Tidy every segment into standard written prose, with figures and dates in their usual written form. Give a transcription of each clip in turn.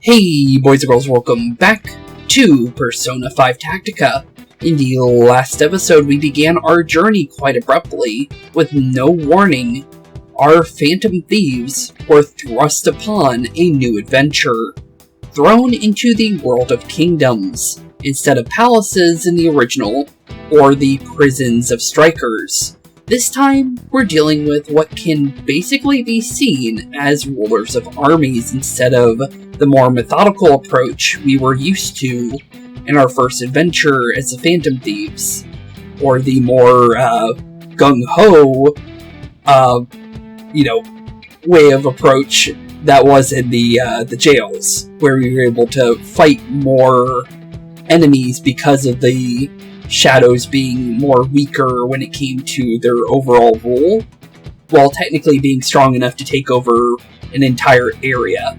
Hey boys and girls, welcome back to Persona 5 Tactica. In the last episode, we began our journey quite abruptly. With no warning, our Phantom Thieves were thrust upon a new adventure, thrown into the world of kingdoms, instead of palaces in the original, or the prisons of strikers. This time, we're dealing with what can basically be seen as rulers of armies instead of the more methodical approach we were used to in our first adventure as the Phantom Thieves, or the more gung-ho, way of approach that was in the jails, where we were able to fight more enemies because of the shadows being more weaker when it came to their overall rule, while technically being strong enough to take over an entire area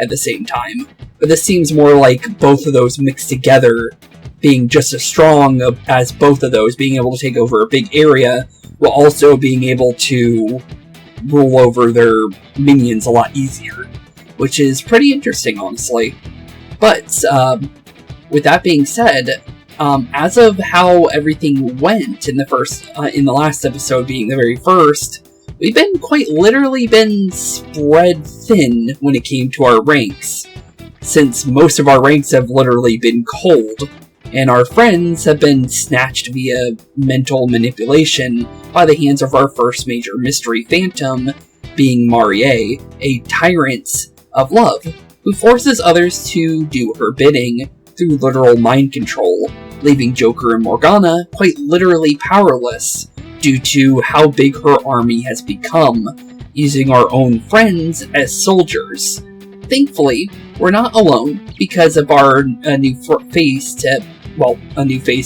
at the same time. But this seems more like both of those mixed together, being just as strong as both of those, being able to take over a big area, while also being able to rule over their minions a lot easier, which is pretty interesting, honestly. But, with that being said, as of how everything went in the last episode being the very first, we've been quite literally spread thin when it came to our ranks, since most of our ranks have literally been cold, and our friends have been snatched via mental manipulation by the hands of our first major mystery phantom, being Marie, a tyrant of love, who forces others to do her bidding through literal mind control, leaving Joker and Morgana quite literally powerless due to how big her army has become, using our own friends as soldiers. Thankfully, we're not alone because of our new face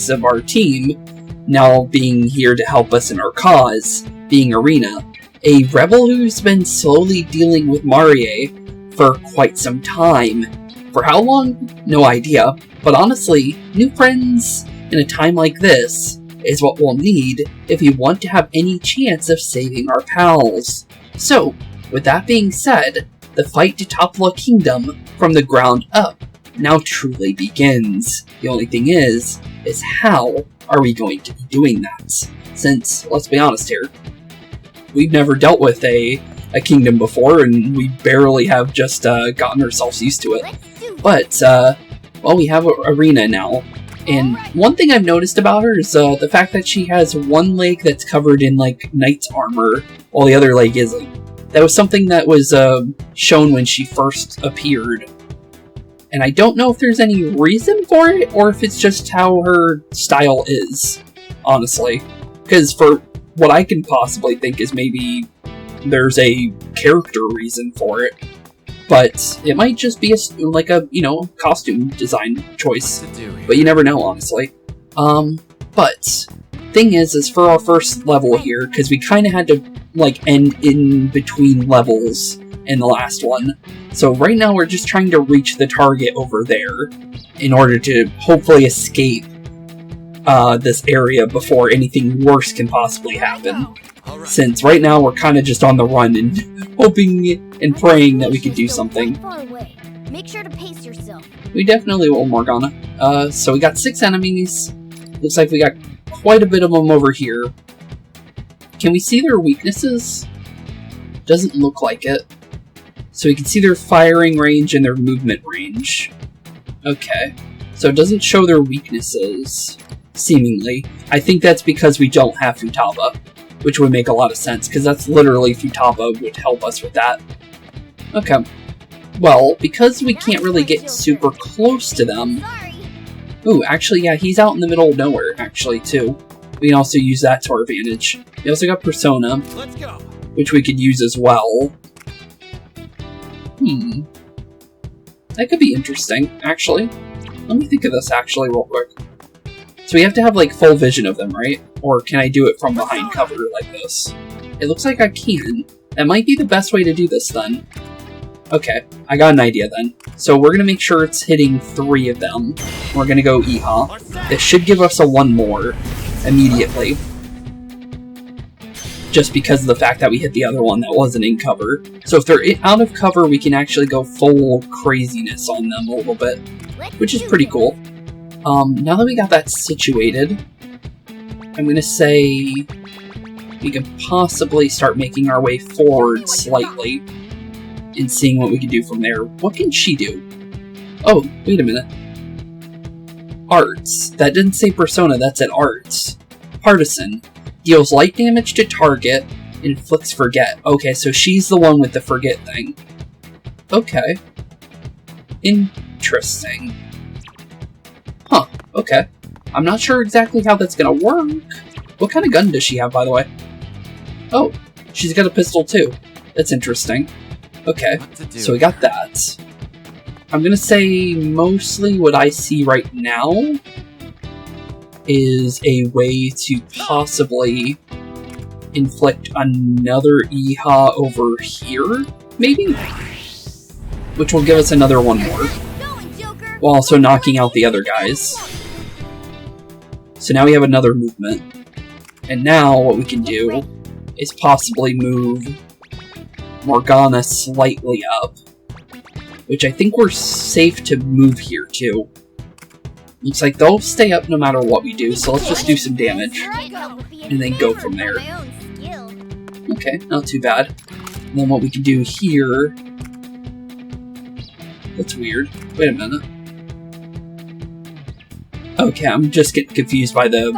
of our team now being here to help us in our cause, being Erina, a rebel who's been slowly dealing with Marie for quite some time. For how long? No idea, but honestly, new friends in a time like this is what we'll need if we want to have any chance of saving our pals. So, with that being said, the fight to topple a kingdom from the ground up now truly begins. The only thing is how are we going to be doing that? Since, let's be honest here, we've never dealt with a kingdom before, and we barely have just gotten ourselves used to it. But, we have Erina now. And one thing I've noticed about her is the fact that she has one leg that's covered in, knight's armor, while the other leg isn't. That was something that was shown when she first appeared. And I don't know if there's any reason for it, or if it's just how her style is, honestly. Because for what I can possibly think is maybe there's a character reason for it. But it might just be a costume design choice. But you never know, honestly. But thing is for our first level here, because we kind of had to end in between levels in the last one. So right now we're just trying to reach the target over there in order to hopefully escape this area before anything worse can possibly happen. Since right now we're kind of just on the run and hoping and praying that we can do something. Make sure to pace yourself. We definitely will, Morgana. So we got 6 enemies. Looks like we got quite a bit of them over here. Can we see their weaknesses? Doesn't look like it. So we can see their firing range and their movement range. Okay. So it doesn't show their weaknesses, seemingly. I think that's because we don't have Futaba, which would make a lot of sense, because that's literally Futaba would help us with that. Okay. Well, because we can't really get super close to them... Ooh, actually, yeah, he's out in the middle of nowhere, actually, too. We can also use that to our advantage. We also got Persona, which we could use as well. That could be interesting, actually. Let me think of this, actually, real quick. So we have to have, full vision of them, right? Or can I do it from behind cover like this? It looks like I can. That might be the best way to do this, then. Okay, I got an idea, then. So we're gonna make sure it's hitting 3 of them. We're gonna go Iha. It should give us a 1 more immediately. just because of the fact that we hit the other one that wasn't in cover. So if they're out of cover, we can actually go full craziness on them a little bit, which is pretty cool. Now that we got that situated, I'm going to say we can possibly start making our way forward slightly and seeing what we can do from there. What can she do? Oh, wait a minute. Arts. That didn't say persona, that said arts. Partisan. Deals light damage to target, inflicts forget. Okay, so she's the one with the forget thing. Okay. Interesting. Huh, okay. I'm not sure exactly how that's gonna work. What kind of gun does she have, by the way? Oh, she's got a pistol too. That's interesting. Okay, so we got that. I'm gonna say mostly what I see right now is a way to possibly inflict another Iha over here, maybe? Which will give us another one more, while also knocking out the other guys. So now we have another movement. And now what we can do is possibly move Morgana slightly up, which I think we're safe to move here too. Looks like they'll stay up no matter what we do, so let's just do some damage and then go from there. Okay, not too bad. And then what we can do here... That's weird. Wait a minute. Okay, I'm just getting confused by the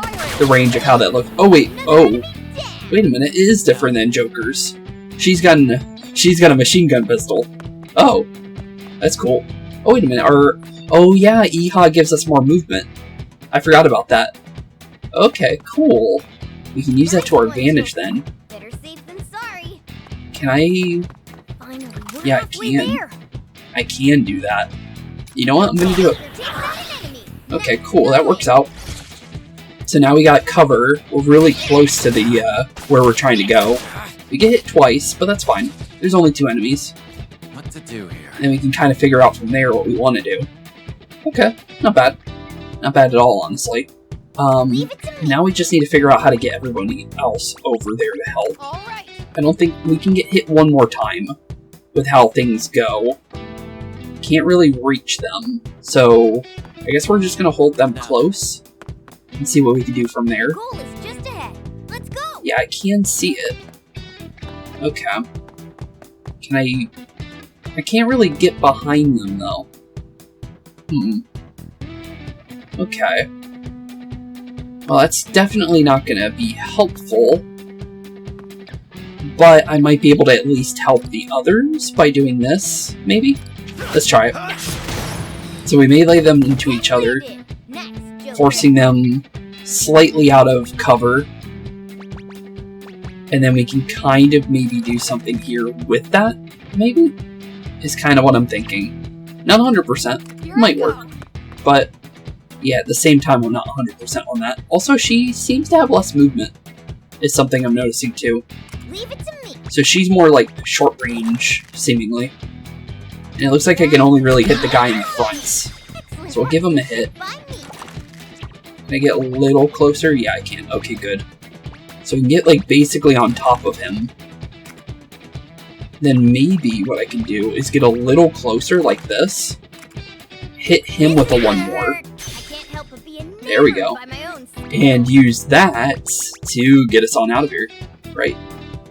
range of how that looks. Oh wait, oh. Wait a minute, it is different than Joker's. She's got a machine gun pistol. Oh, that's cool. Oh wait a minute, oh yeah, Iha gives us more movement. I forgot about that. Okay, cool. We can use that to our advantage then. Better safe than sorry. Can I... Yeah, I can. I can do that. You know what? I'm gonna do it. Okay, cool. That works out. So now we got cover. We're really close to the where we're trying to go. We get hit twice, but that's fine. There's only 2 enemies. What to do here? And we can kind of figure out from there what we want to do. Okay, not bad. Not bad at all, honestly. Now we just need to figure out how to get everybody else over there to help. I don't think we can get hit one more time with how things go. Can't really reach them, so I guess we're just gonna hold them close and see what we can do from there. Goal is just ahead. Let's go. Yeah, I can see it. Okay. Can I can't really get behind them though. Okay. Well, that's definitely not gonna be helpful. But I might be able to at least help the others by doing this, maybe? Let's try it. So we melee them into each other, forcing them slightly out of cover. And then we can kind of maybe do something here with that, maybe? Is kind of what I'm thinking. Not 100%, might work. But, yeah, at the same time I'm not 100% on that. Also, she seems to have less movement, is something I'm noticing too. Leave it to me. So she's more like short range, seemingly. And it looks like I can only really hit the guy in the fronts. So I'll give him a hit. Can I get a little closer? Yeah, I can. Okay, good. So we can get like basically on top of him. Then maybe what I can do is get a little closer like this. Hit him with a one more. There we go. And use that to get us on out of here. Right?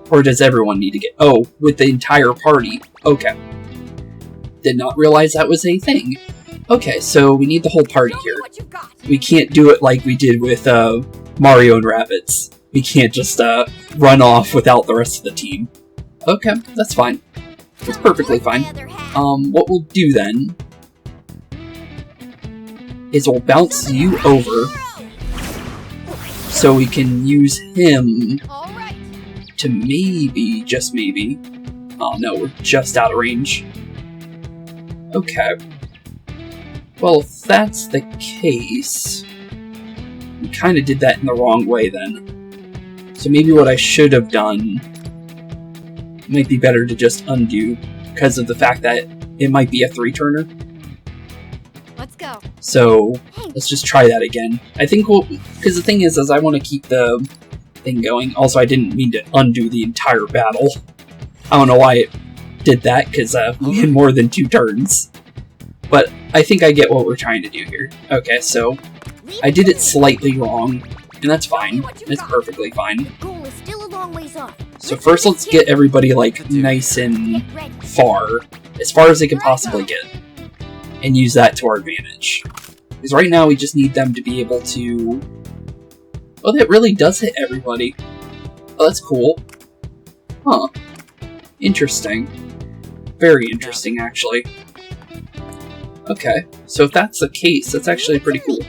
Or does everyone need to get... Oh, with the entire party. Okay. Did not realize that was a thing. Okay, so we need the whole party here. We can't do it like we did with Mario and Rabbids. We can't just run off without the rest of the team. Okay, that's fine. That's perfectly fine. What we'll do then is we'll bounce you over so we can use him to maybe, just maybe... Oh no, we're just out of range. Okay. Well, if that's the case... We kind of did that in the wrong way then. So maybe what I should have done might be better to just undo, because of the fact that it might be a 3-turner. Let's go. So, let's just try that again. I think because the thing is I want to keep the thing going. Also, I didn't mean to undo the entire battle. I don't know why it did that, because we had more than 2 turns. But I think I get what we're trying to do here. Okay, so I did it slightly wrong, and that's fine. It's perfectly fine. The goal is still a long ways off. So first let's get everybody, like, nice and far as they can possibly get, and use that to our advantage. Because right now we just need them to be able to... Oh, that really does hit everybody. Oh, that's cool. Huh. Interesting. Very interesting, actually. Okay, so if that's the case, that's actually pretty cool.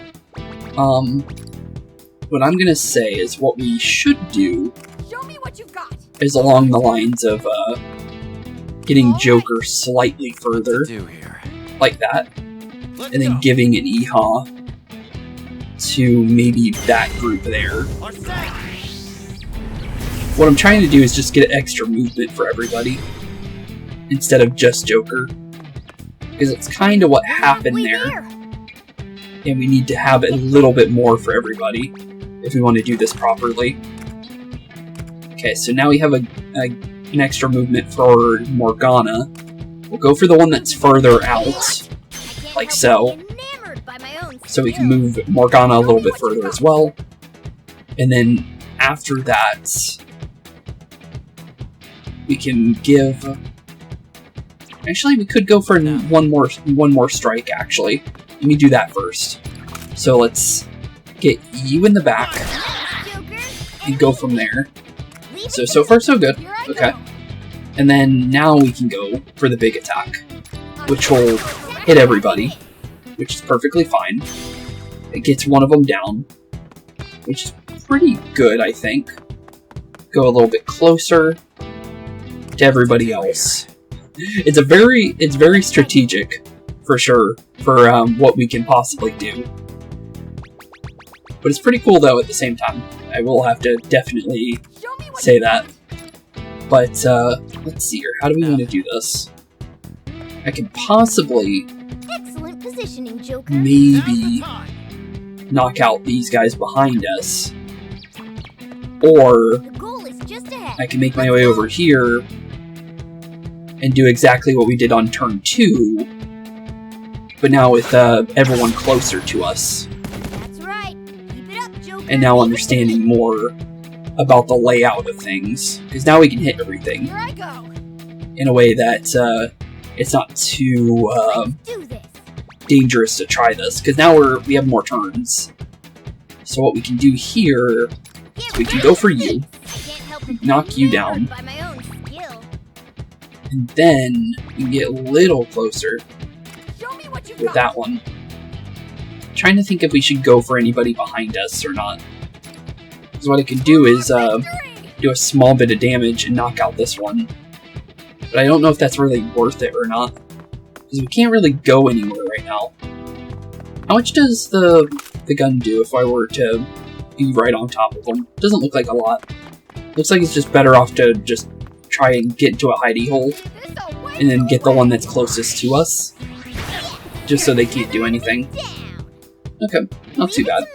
What I'm gonna say is what we should do Show me what you got. is along the lines of, getting Joker slightly further, like that, and then giving an EHA to maybe that group there. What I'm trying to do is just get extra movement for everybody, instead of just Joker, because it's kind of what happened there, and we need to have a little bit more for everybody if we want to do this properly. Okay, so now we have an extra movement for Morgana. We'll go for the one that's further out, like so. So we can move Morgana a little bit further as well. And then after that, we can give... Actually, we could go for one more strike, actually. Let me do that first. So let's get you in the back and go from there. So far so good. Okay. And then now we can go for the big attack, which will hit everybody, which is perfectly fine. It gets one of them down, which is pretty good, I think. Go a little bit closer to everybody else. It's very strategic, for sure, for what we can possibly do. But it's pretty cool, though, at the same time. I will have to definitely say that. But, let's see here. How do we want to do this? I could possibly... Excellent positioning, Joker. Maybe knock out these guys behind us. Or The goal is just ahead. I can make my way over here and do exactly what we did on turn 2, but now with everyone closer to us. That's right. Keep it up, Joker. And now understanding more about the layout of things, because now we can hit everything Here I go. in a way that it's not too Let's do this. dangerous to try this, because now we have more turns. So what we can do here is we can go for you, knock you down, By my own skill. and then we can get a little closer Show me what you with got. that one. Trying to think if we should go for anybody behind us or not. Because what I can do is do a small bit of damage and knock out this one. But I don't know if that's really worth it or not. Because we can't really go anywhere right now. How much does the gun do if I were to be right on top of them? Doesn't look like a lot. Looks like it's just better off to just try and get into a hidey hole. And then get the one that's closest to us. Just so they can't do anything. Okay, not too bad.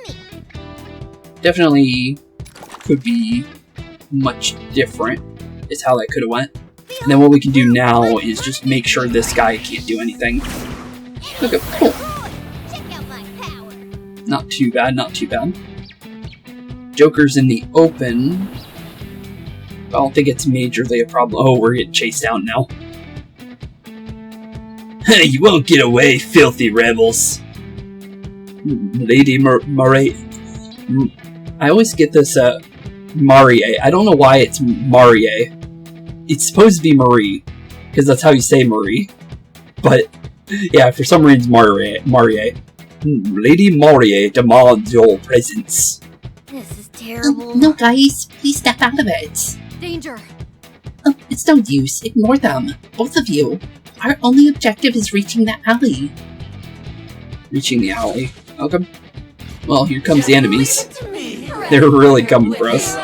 Definitely could be much different, is how that could have went. And then what we can do now is just make sure this guy can't do anything. Okay, cool. Not too bad, not too bad. Joker's in the open. I don't think it's majorly a problem. Oh, we're getting chased down now. You won't get away, filthy rebels. Lady Marie. I always get this, Marie. I don't know why it's Marie. It's supposed to be Marie, because that's how you say Marie. But, yeah, for some reason, Marie. Lady Marie demands your presence. This is terrible. No, guys, please step out of it. Danger. Oh, it's no use. Ignore them. Both of you. Our only objective is reaching that alley. Reaching the alley. Okay. Well, here comes the enemies. They're really coming for us.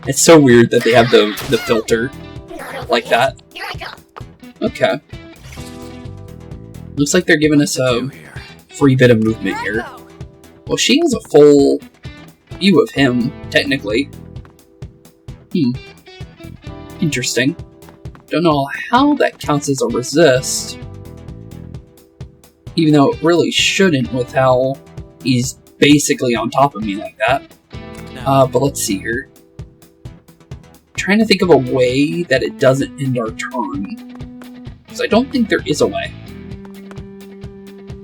It's so weird that they have the filter like that. Okay. Looks like they're giving us a free bit of movement here. Well, she has a full view of him, technically. Interesting. Don't know how that counts as a resist. Even though it really shouldn't with how he's basically on top of me like that. But let's see here. Trying to think of a way that it doesn't end our turn. Because I don't think there is a way.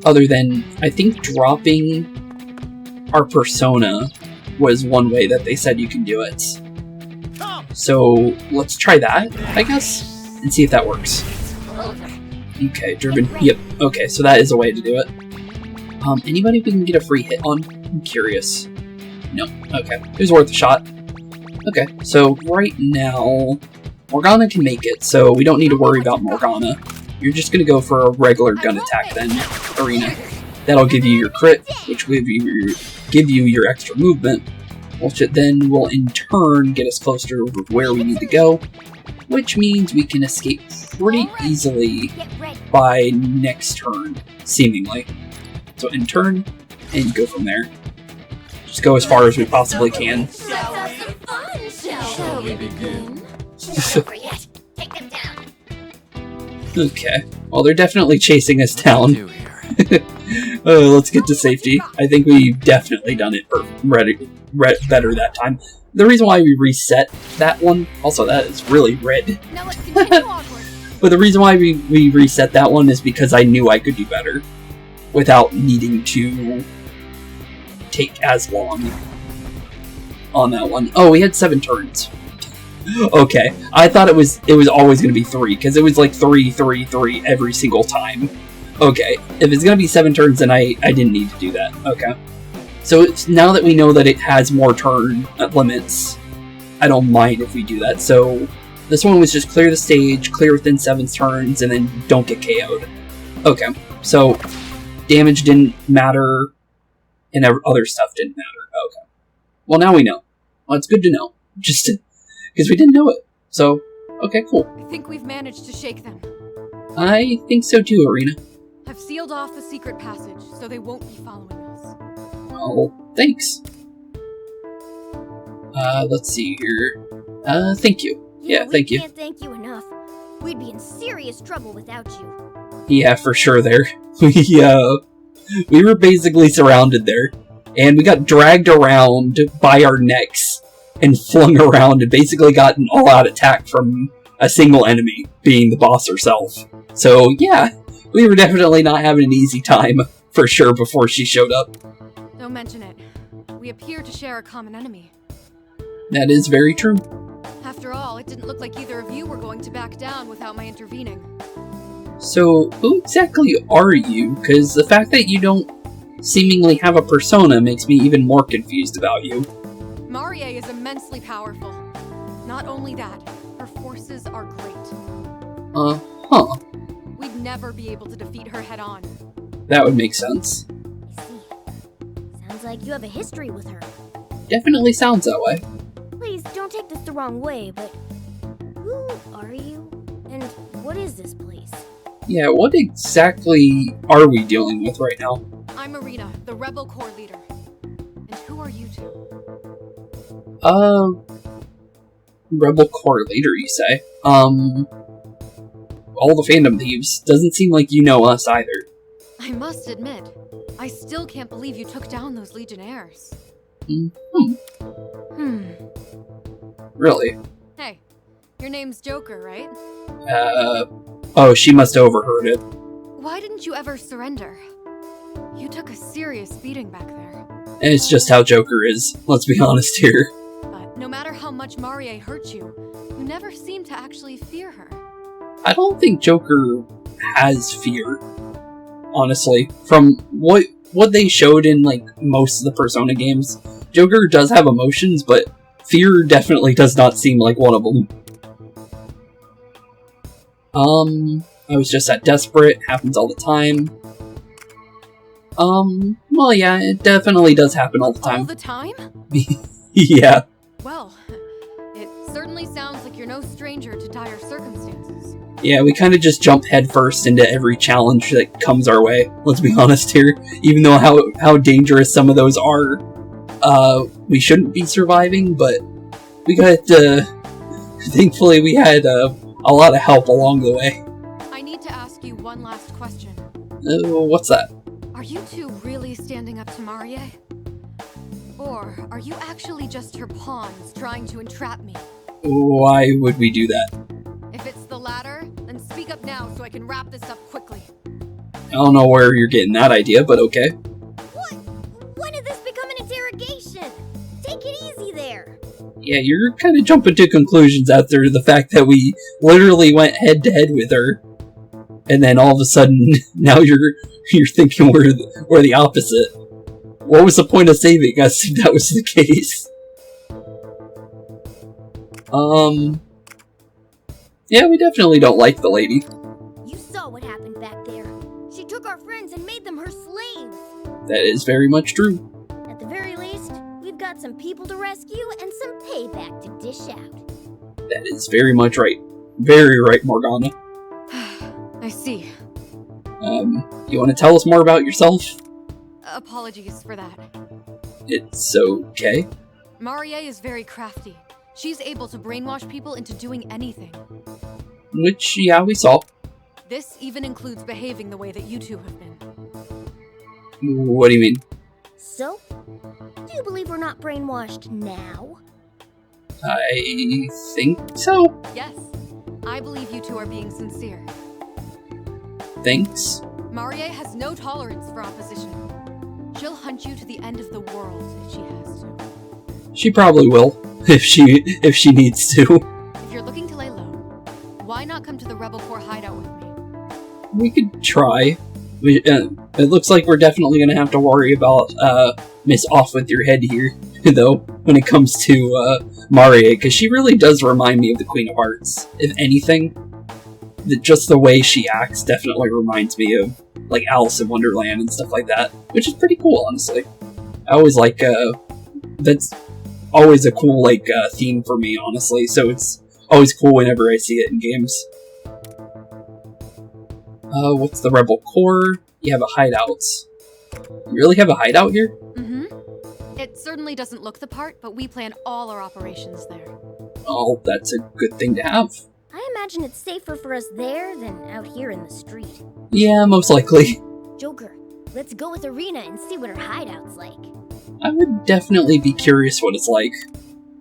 Other than, I think dropping our persona was one way that they said you can do it. So let's try that, I guess, and see if that works. Okay, driven. Yep. Okay, so that is a way to do it. Anybody we can get a free hit on? I'm curious. No. Okay, it was worth a shot. Okay, so right now, Morgana can make it, so we don't need to worry about Morgana. You're just gonna go for a regular gun attack then, Erina. That'll give you your crit, which will give you your extra movement, which then will in turn get us closer to where we need to go, which means we can escape pretty easily by next turn, seemingly. So in turn, and go from there. Just go as far as we possibly can. Let's have some fun, shall we begin? Over yet. Take them down. Okay. Well, they're definitely chasing us down. Let's get to safety. I think we've definitely done it better that time. The reason why we reset that one, also that is really red. Now let's continue onward. But the reason why we reset that one is because I knew I could do better without needing to take as long on that one. Oh, we had 7 turns. Okay, I thought it was always going to be 3, because it was like 3, 3, 3 every single time. Okay, if it's going to be 7 turns, then I didn't need to do that. Okay. So it's, now that we know that it has more turn limits, I don't mind if we do that. So this one was just clear the stage, clear within 7 turns, and then don't get KO'd. Okay, so damage didn't matter, and other stuff didn't matter. Okay. Well, now we know. Well, it's good to know. Just because we didn't know it. So, okay, cool. I think we've managed to shake them. I think so too, Erina. I've sealed off the secret passage, so they won't be following us. Oh, thanks. Let's see here. Thank you. Yeah, thank you. We can't thank you enough. We'd be in serious trouble without you. Yeah, for sure there. We were basically surrounded there. And we got dragged around by our necks and flung around and basically got an all-out attack from a single enemy, being the boss herself. So, yeah, we were definitely not having an easy time, for sure, before she showed up. Don't mention it. We appear to share a common enemy. That is very true. After all, it didn't look like either of you were going to back down without my intervening. So, who exactly are you? Because the fact that you don't seemingly have a persona makes me even more confused about you. Marie is immensely powerful. Not only that, her forces are great. Huh. We'd never be able to defeat her head-on. That would make sense. I see. Sounds like you have a history with her. Definitely sounds that way. Please don't take this the wrong way, but who are you? And what is this place? Yeah, what exactly are we dealing with right now? I'm Erina, the rebel corps leader. And who are you two? Rebel corps leader, you say? All the Phantom Thieves. Doesn't seem like you know us either. I must admit, I still can't believe you took down those Legionnaires. Really? Hey, your name's Joker, right? Oh, she must have overheard it. Why didn't you ever surrender? You took a serious beating back there. And it's just how Joker is, let's be honest here. But no matter how much Marie hurt you, you never seemed to actually fear her. I don't think Joker has fear, honestly. From what they showed in, like, most of the Persona games, Joker does have emotions, but fear definitely does not seem like one of them. I was just that desperate, happens all the time. Well, yeah, it definitely does happen all the time. All the time? Yeah. Well, it certainly sounds like you're no stranger to dire circumstances. Yeah, we kind of just jump headfirst into every challenge that comes our way, let's be honest here. Even though how dangerous some of those are. we shouldn't be surviving, but we got, thankfully we had a lot of help along the way. I need to ask you one last question. What's that? Are you two really standing up to Marie? Or are you actually just her pawns trying to entrap me? Why would we do that? If it's the latter, then speak up now so I can wrap this up quickly. I don't know where you're getting that idea, but okay. What? When did this become an interrogation? Take it easy there. Yeah, you're kind of jumping to conclusions after the fact that we literally went head to head with her, and then all of a sudden, now you're thinking we're the opposite. What was the point of saving us if that was the case? Yeah, we definitely don't like the lady. You saw what happened back there. She took our friends and made them her slaves. That is very much true. At the very least, we've got some people to rescue and some payback to dish out. That is very much right. Very right, Morgana. I see. You want to tell us more about yourself? Apologies for that. It's okay. Marie is very crafty. She's able to brainwash people into doing anything. Which, yeah, we saw. This even includes behaving the way that you two have been. What do you mean? So, do you believe we're not brainwashed now? I think so. Yes, I believe you two are being sincere. Thanks. Marie has no tolerance for opposition. She'll hunt you to the end of the world if she has to. She probably will, if she needs to. If you're looking to lay low, why not come to the Rebel Corps hideout with me? We could try. It looks like we're definitely going to have to worry about Miss Off With Your Head here, though, when it comes to Marie, because she really does remind me of the Queen of Hearts. If anything, just the way she acts definitely reminds me of, like, Alice in Wonderland and stuff like that, which is pretty cool, honestly. I always like, that's always a cool, like, theme for me, honestly, so it's always cool whenever I see it in games. What's the Rebel Corps? You have a hideout. You really have a hideout here? Mm-hmm. It certainly doesn't look the part, but we plan all our operations there. Oh, that's a good thing to have. I imagine it's safer for us there than out here in the street. Yeah, most likely. Joker, let's go with Erina and see what her hideout's like. I would definitely be curious what it's like.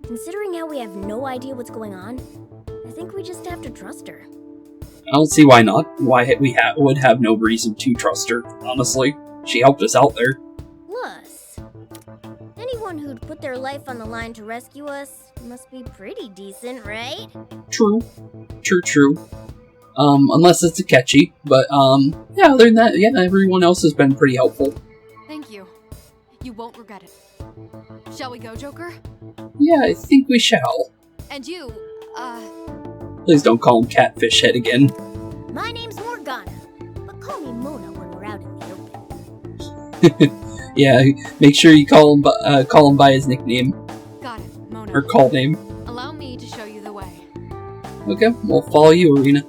Considering how we have no idea what's going on, I think we just have to trust her. I don't see why not. Why we would have no reason to trust her, honestly. She helped us out there. Plus, anyone who'd put their life on the line to rescue us must be pretty decent, right? True. True. Unless it's Akechi. But, yeah, other than that, yeah, everyone else has been pretty helpful. Thank you. You won't regret it. Shall we go, Joker? Yeah, I think we shall. And you, Please don't call him Catfish Head again. My name's Morgana, but call me Mona when we're out in the open. Yeah, make sure you call him by his nickname. Got it, Mona. Or call name. Allow me to show you the way. Okay, we'll follow you, Erina.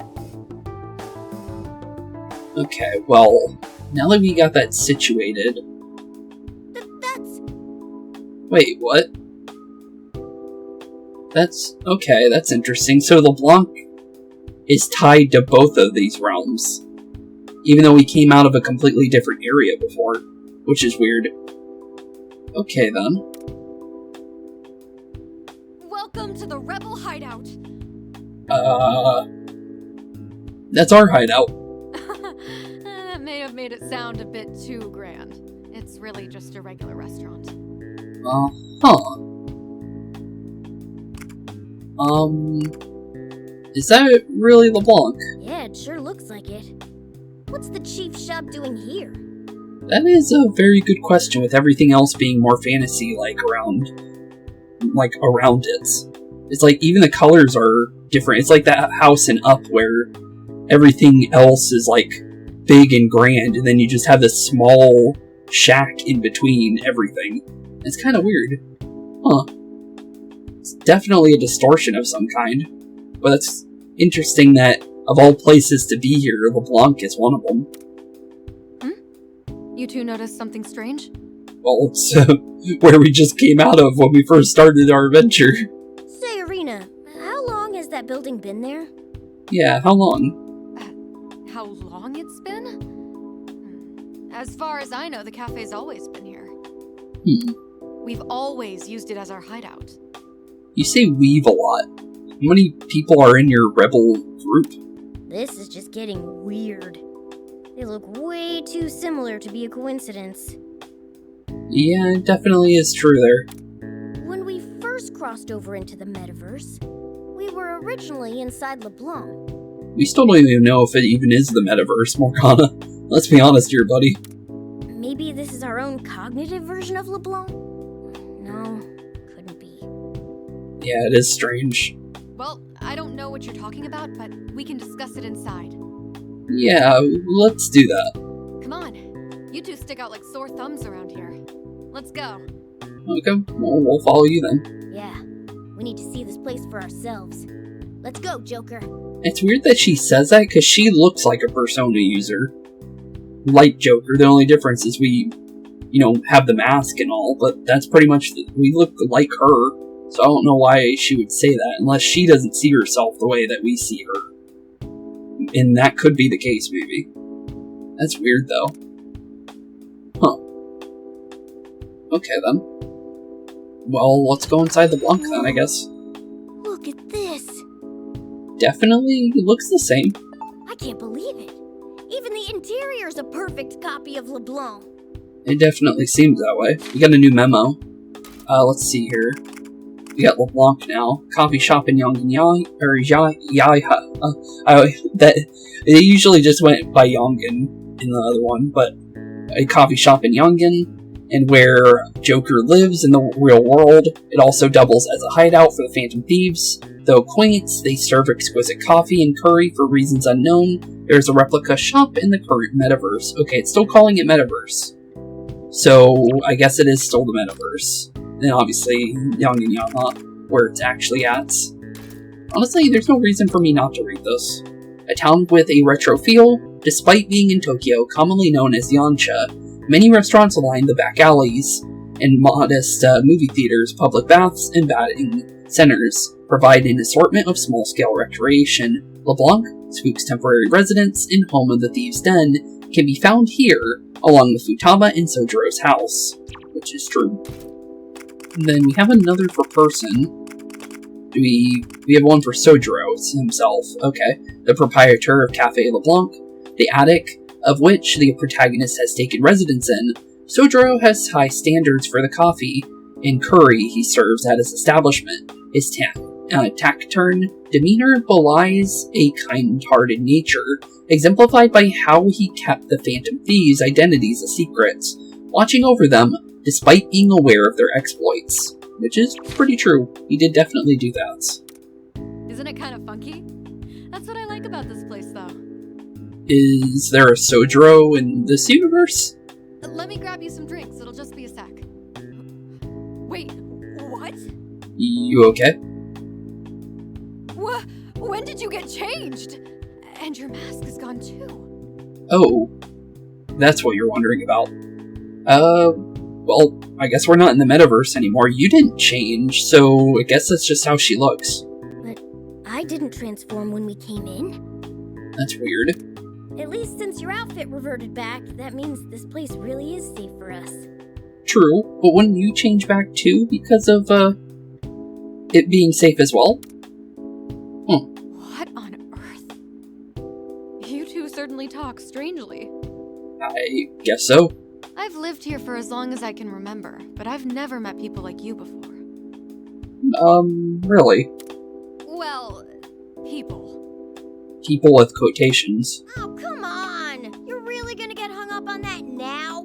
Okay, well, now that we got that situated... That's... Wait, what? That's... okay, that's interesting. So LeBlanc is tied to both of these realms. Even though we came out of a completely different area before. Which is weird. Okay, then. Welcome to the Rebel Hideout! That's our hideout. That may have made it sound a bit too grand. It's really just a regular restaurant. Is that really LeBlanc? Yeah, it sure looks like it. What's the chief shop doing here? That is a very good question, with everything else being more fantasy-like around it. It's like, even the colors are different. It's like that house in Up, where everything else is, like, big and grand, and then you just have this small shack in between everything. It's kind of weird. Huh. It's definitely a distortion of some kind. But it's interesting that, of all places to be here, LeBlanc is one of them. You two noticed something strange? Well, it's where we just came out of when we first started our adventure. Say, Erina, how long has that building been there? Yeah, how long? How long it's been? As far as I know, the cafe's always been here. We've always used it as our hideout. You say we've a lot. How many people are in your rebel group? This is just getting weird. They look way too similar to be a coincidence. Yeah, it definitely is true there. When we first crossed over into the metaverse, we were originally inside LeBlanc. We still don't even know if it even is the metaverse, Morgana. Let's be honest here, buddy. Maybe this is our own cognitive version of LeBlanc? No, couldn't be. Yeah, it is strange. Well, I don't know what you're talking about, but we can discuss it inside. Yeah, let's do that. Come on. You two stick out like sore thumbs around here. Let's go. Okay, well, we'll follow you then. Yeah, we need to see this place for ourselves. Let's go, Joker. It's weird that she says that, because she looks like a Persona user. Like Joker, the only difference is we, have the mask and all, but that's pretty much, we look like her. So I don't know why she would say that, unless she doesn't see herself the way that we see her. And that could be the case, maybe. That's weird, though. Huh. Okay, then. Well, let's go inside the Blanc, then, I guess. Look at this. Definitely looks the same. I can't believe it. Even the interior's a perfect copy of LeBlanc. It definitely seems that way. We got a new memo. Let's see here. We got LeBlanc now. Coffee shop in Yongen it usually just went by Yongen in the other one, but a coffee shop in Yongen, and where Joker lives in the real world. It also doubles as a hideout for the Phantom Thieves. Though quaint, they serve exquisite coffee and curry for reasons unknown. There's a replica shop in the current metaverse. Okay, it's still calling it metaverse. So, I guess it is still the metaverse. And obviously, Yongen Yama, where it's actually at. Honestly, there's no reason for me not to read this. A town with a retro feel, despite being in Tokyo, commonly known as Yansha, many restaurants line the back alleys, and modest movie theaters, public baths, and batting centers provide an assortment of small-scale recreation. LeBlanc, Spooks' temporary residence and home of the Thieves' Den, can be found here, along with Futaba and Sojiro's house, which is true. And then we have another for person. We have one for Sojiro himself. Okay. The proprietor of Cafe LeBlanc, the attic of which the protagonist has taken residence in. Sojiro has high standards for the coffee and curry he serves at his establishment. His taciturn demeanor belies a kind-hearted nature, exemplified by how he kept the Phantom Thieves' identities a secret, watching over them despite being aware of their exploits. Which is pretty true. He did definitely do that. Isn't it kind of funky? That's what I like about this place, though. Is there a Sojiro in this universe? Let me grab you some drinks. It'll just be a sec. Wait, what? You okay? When did you get changed? And your mask is gone too. Oh, that's what you're wondering about. Well, I guess we're not in the metaverse anymore. You didn't change, so I guess that's just how she looks. But I didn't transform when we came in. That's weird. At least since your outfit reverted back, that means this place really is safe for us. True, but wouldn't you change back too because of, it being safe as well? What on earth? You two certainly talk strangely. I guess so. I've lived here for as long as I can remember, but I've never met people like you before. Really? Well, people. People with quotations. Oh, come on! You're really gonna get hung up on that now?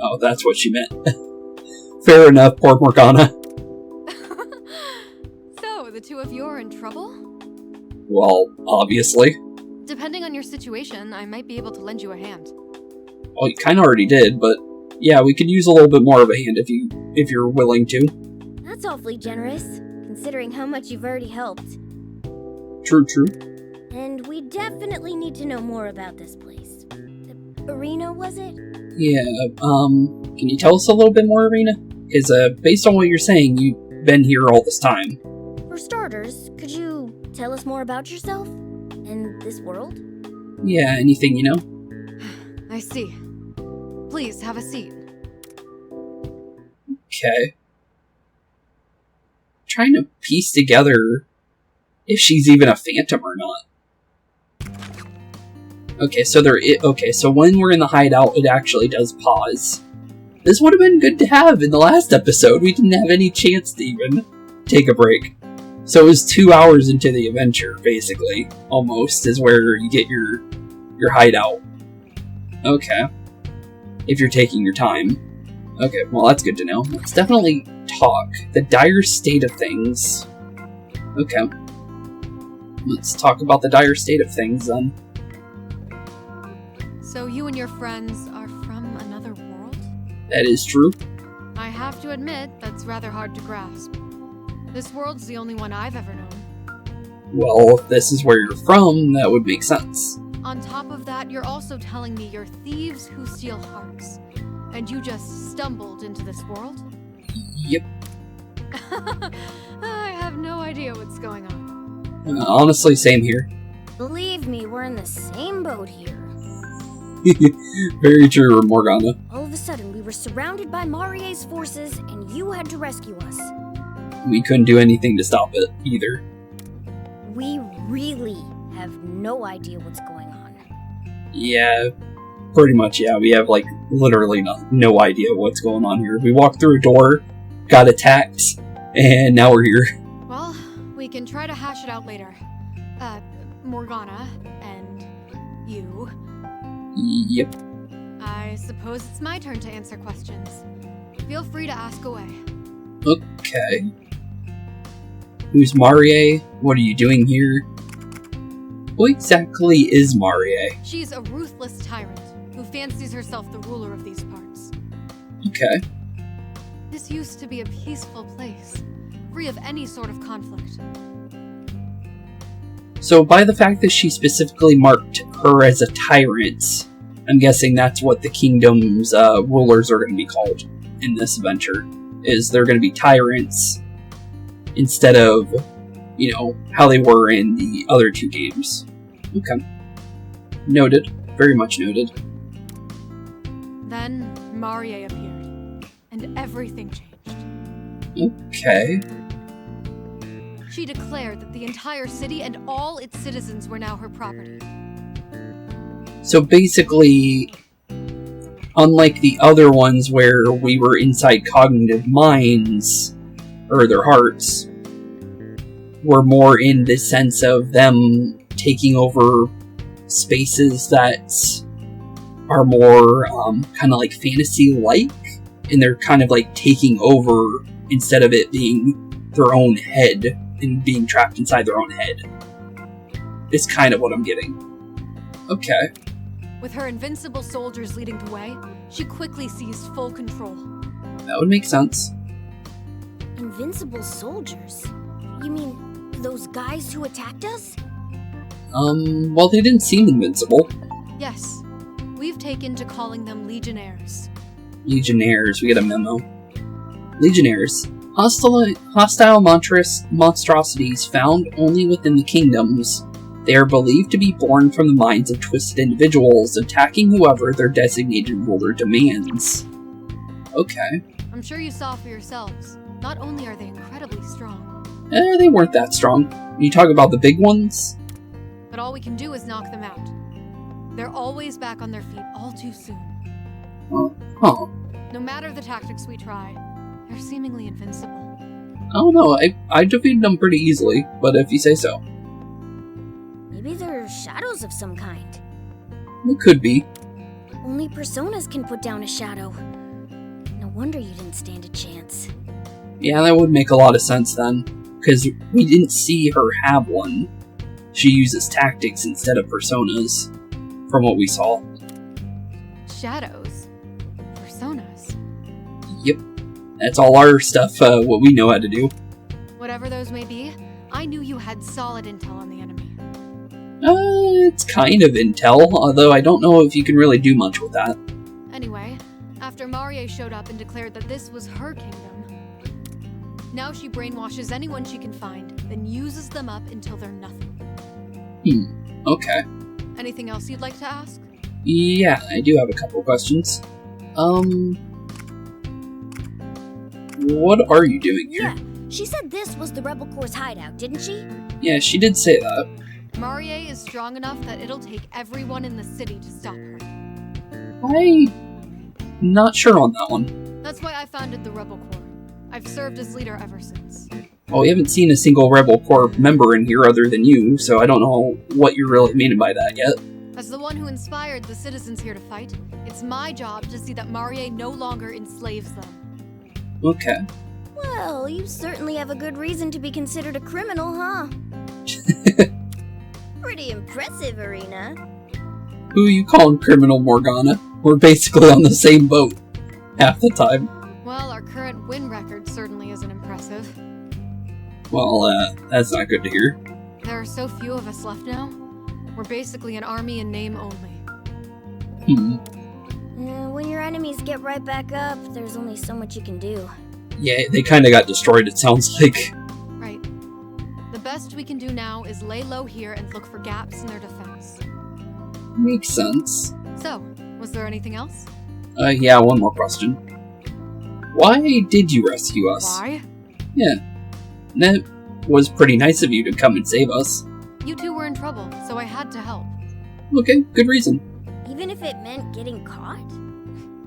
Oh, that's what she meant. Fair enough, poor Morgana. So, the two of you are in trouble? Well, obviously. Depending on your situation, I might be able to lend you a hand. Well, you kind of already did, but yeah, we could use a little bit more of a hand if you're willing to. That's awfully generous, considering how much you've already helped. True. And we definitely need to know more about this place. The Erina, was it? Yeah, can you tell us a little bit more, Erina? Because, based on what you're saying, you've been here all this time. For starters, could you tell us more about yourself? And this world? Yeah, anything you know? I see. Please, have a seat. Okay. Trying to piece together if she's even a phantom or not. Okay, so so when we're in the hideout, it actually does pause. This would have been good to have in the last episode. We didn't have any chance to even take a break. So it was 2 hours into the adventure, basically. Almost, is where you get your hideout. Okay. If you're taking your time. Okay, well that's good to know. Let's definitely talk. The dire state of things. Okay. Let's talk about the dire state of things then. So you and your friends are from another world? That is true. I have to admit, that's rather hard to grasp. This world's the only one I've ever known. Well, if this is where you're from, that would make sense. On top of that, you're also telling me you're thieves who steal hearts. And you just stumbled into this world? Yep. I have no idea what's going on. Honestly, same here. Believe me, we're in the same boat here. Very true, Morgana. All of a sudden, we were surrounded by Marie's forces, and you had to rescue us. We couldn't do anything to stop it, either. We really have no idea what's going on. Yeah, pretty much, yeah. We have, literally no idea what's going on here. We walked through a door, got attacked, and now we're here. Well, we can try to hash it out later. Morgana, and you. Yep. I suppose it's my turn to answer questions. Feel free to ask away. Okay. Who's Marie? What are you doing here? What exactly is Marie? She's a ruthless tyrant who fancies herself the ruler of these parts. Okay. This used to be a peaceful place, free of any sort of conflict. So by the fact that she specifically marked her as a tyrant, I'm guessing that's what the kingdom's rulers are going to be called in this adventure. Is they're going to be tyrants instead of, how they were in the other two games. Okay. Noted. Very much noted. Then Marie appeared, and everything changed. Okay. She declared that the entire city and all its citizens were now her property. So basically, unlike the other ones where we were inside cognitive minds, or their hearts, we're more in the sense of them taking over spaces that are more kind of like fantasy-like, and they're kind of like taking over instead of it being their own head and being trapped inside their own head. It's kind of what I'm getting. Okay. With her invincible soldiers leading the way, she quickly seized full control. That would make sense. Invincible soldiers? You mean those guys who attacked us? Well, they didn't seem invincible. Yes. We've taken to calling them legionnaires. Legionnaires, we get a memo. Legionnaires. Hostile monstrosities found only within the kingdoms. They are believed to be born from the minds of twisted individuals, attacking whoever their designated ruler demands. Okay. I'm sure you saw for yourselves. Not only are they incredibly strong. They weren't that strong. You talk about the big ones? But all we can do is knock them out. They're always back on their feet all too soon. Huh. No matter the tactics we try, they're seemingly invincible. I don't know, I defeated them pretty easily, but if you say so. Maybe they're shadows of some kind. It could be. Only personas can put down a shadow. No wonder you didn't stand a chance. Yeah, that would make a lot of sense then, because we didn't see her have one. She uses tactics instead of personas, from what we saw. Shadows? Personas? Yep. That's all our stuff, what we know how to do. Whatever those may be, I knew you had solid intel on the enemy. It's kind of intel, although I don't know if you can really do much with that. Anyway, after Marie showed up and declared that this was her kingdom, now she brainwashes anyone she can find, then uses them up until they're nothing. Okay. Anything else you'd like to ask? Yeah, I do have a couple questions. What are you doing here? Yeah, she said this was the Rebel Corps' hideout, didn't she? Yeah, she did say that. Marie is strong enough that it'll take everyone in the city to stop her. I'm not sure on that one. That's why I founded the Rebel Corps. I've served as leader ever since. Well, we haven't seen a single Rebel Corps member in here other than you, so I don't know what you're really meaning by that yet. As the one who inspired the citizens here to fight, it's my job to see that Marie no longer enslaves them. Okay. Well, you certainly have a good reason to be considered a criminal, huh? Pretty impressive, Erina. Who you calling criminal, Morgana? We're basically on the same boat half the time. Well, our current win record certainly isn't impressive. Well, that's not good to hear. There are so few of us left now. We're basically an army in name only. When your enemies get right back up, there's only so much you can do. Yeah, they kind of got destroyed, it sounds like. Right. The best we can do now is lay low here and look for gaps in their defense. Makes sense. So, was there anything else? Yeah, one more question. Why did you rescue us? Why? Yeah. That was pretty nice of you to come and save us. You two were in trouble, so I had to help. Okay, good reason. Even if it meant getting caught?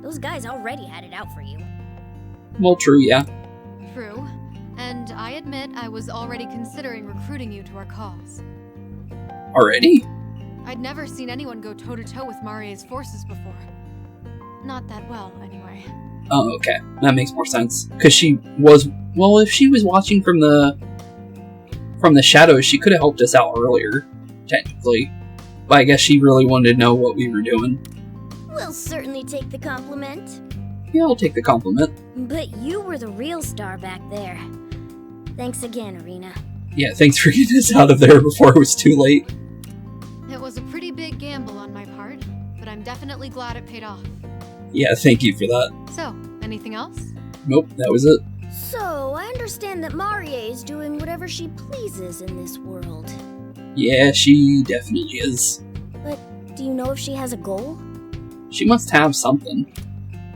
Those guys already had it out for you. Well, true, yeah. True. And I admit I was already considering recruiting you to our cause. Already? I'd never seen anyone go toe-to-toe with Marie's forces before. Not that well, anyway. Oh, okay. That makes more sense. Because she was... Well, if she was watching from the shadows, she could have helped us out earlier, technically. But I guess she really wanted to know what we were doing. We'll certainly take the compliment. Yeah, I'll take the compliment. But you were the real star back there. Thanks again, Erina. Yeah, thanks for getting us out of there before it was too late. It was a pretty big gamble on my part, but I'm definitely glad it paid off. Yeah, thank you for that. So, anything else? Nope, that was it. So, I understand that Marie is doing whatever she pleases in this world. Yeah, she definitely is. But do you know if she has a goal? She must have something.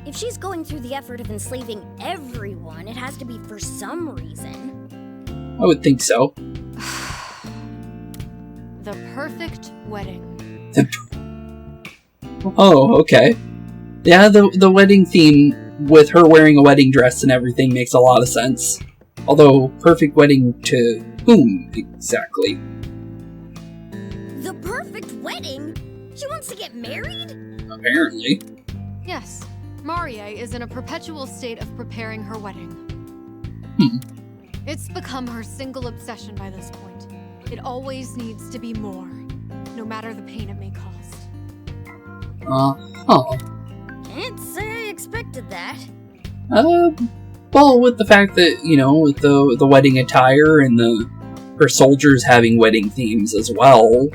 If she's going through the effort of enslaving everyone, it has to be for some reason. I would think so. The perfect wedding. Oh, okay. Yeah, the wedding theme with her wearing a wedding dress and everything makes a lot of sense. Although, perfect wedding to whom exactly? The perfect wedding? She wants to get married? Apparently. Yes, Marie is in a perpetual state of preparing her wedding. It's become her single obsession by this point. It always needs to be more, no matter the pain it may cost. Can't say I expected that. Well, with the fact that, you know, with the wedding attire and her soldiers having wedding themes as well,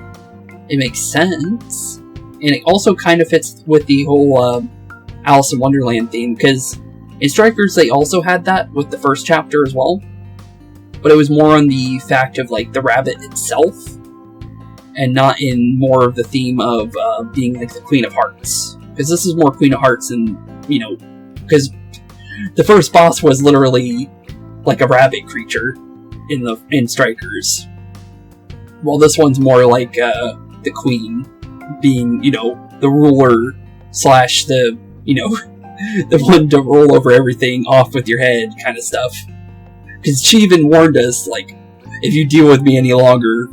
it makes sense. And it also kind of fits with the whole Alice in Wonderland theme, because in Strikers they also had that with the first chapter as well. But it was more on the fact of, like, the rabbit itself, and not in more of the theme of being, like, the Queen of Hearts. Because this is more Queen of Hearts and, you know, because the first boss was literally like a rabbit creature in Strikers. While this one's more like the Queen being, you know, the ruler slash the, you know, the one to rule over everything off with your head kind of stuff. Because she even warned us, like, if you deal with me any longer,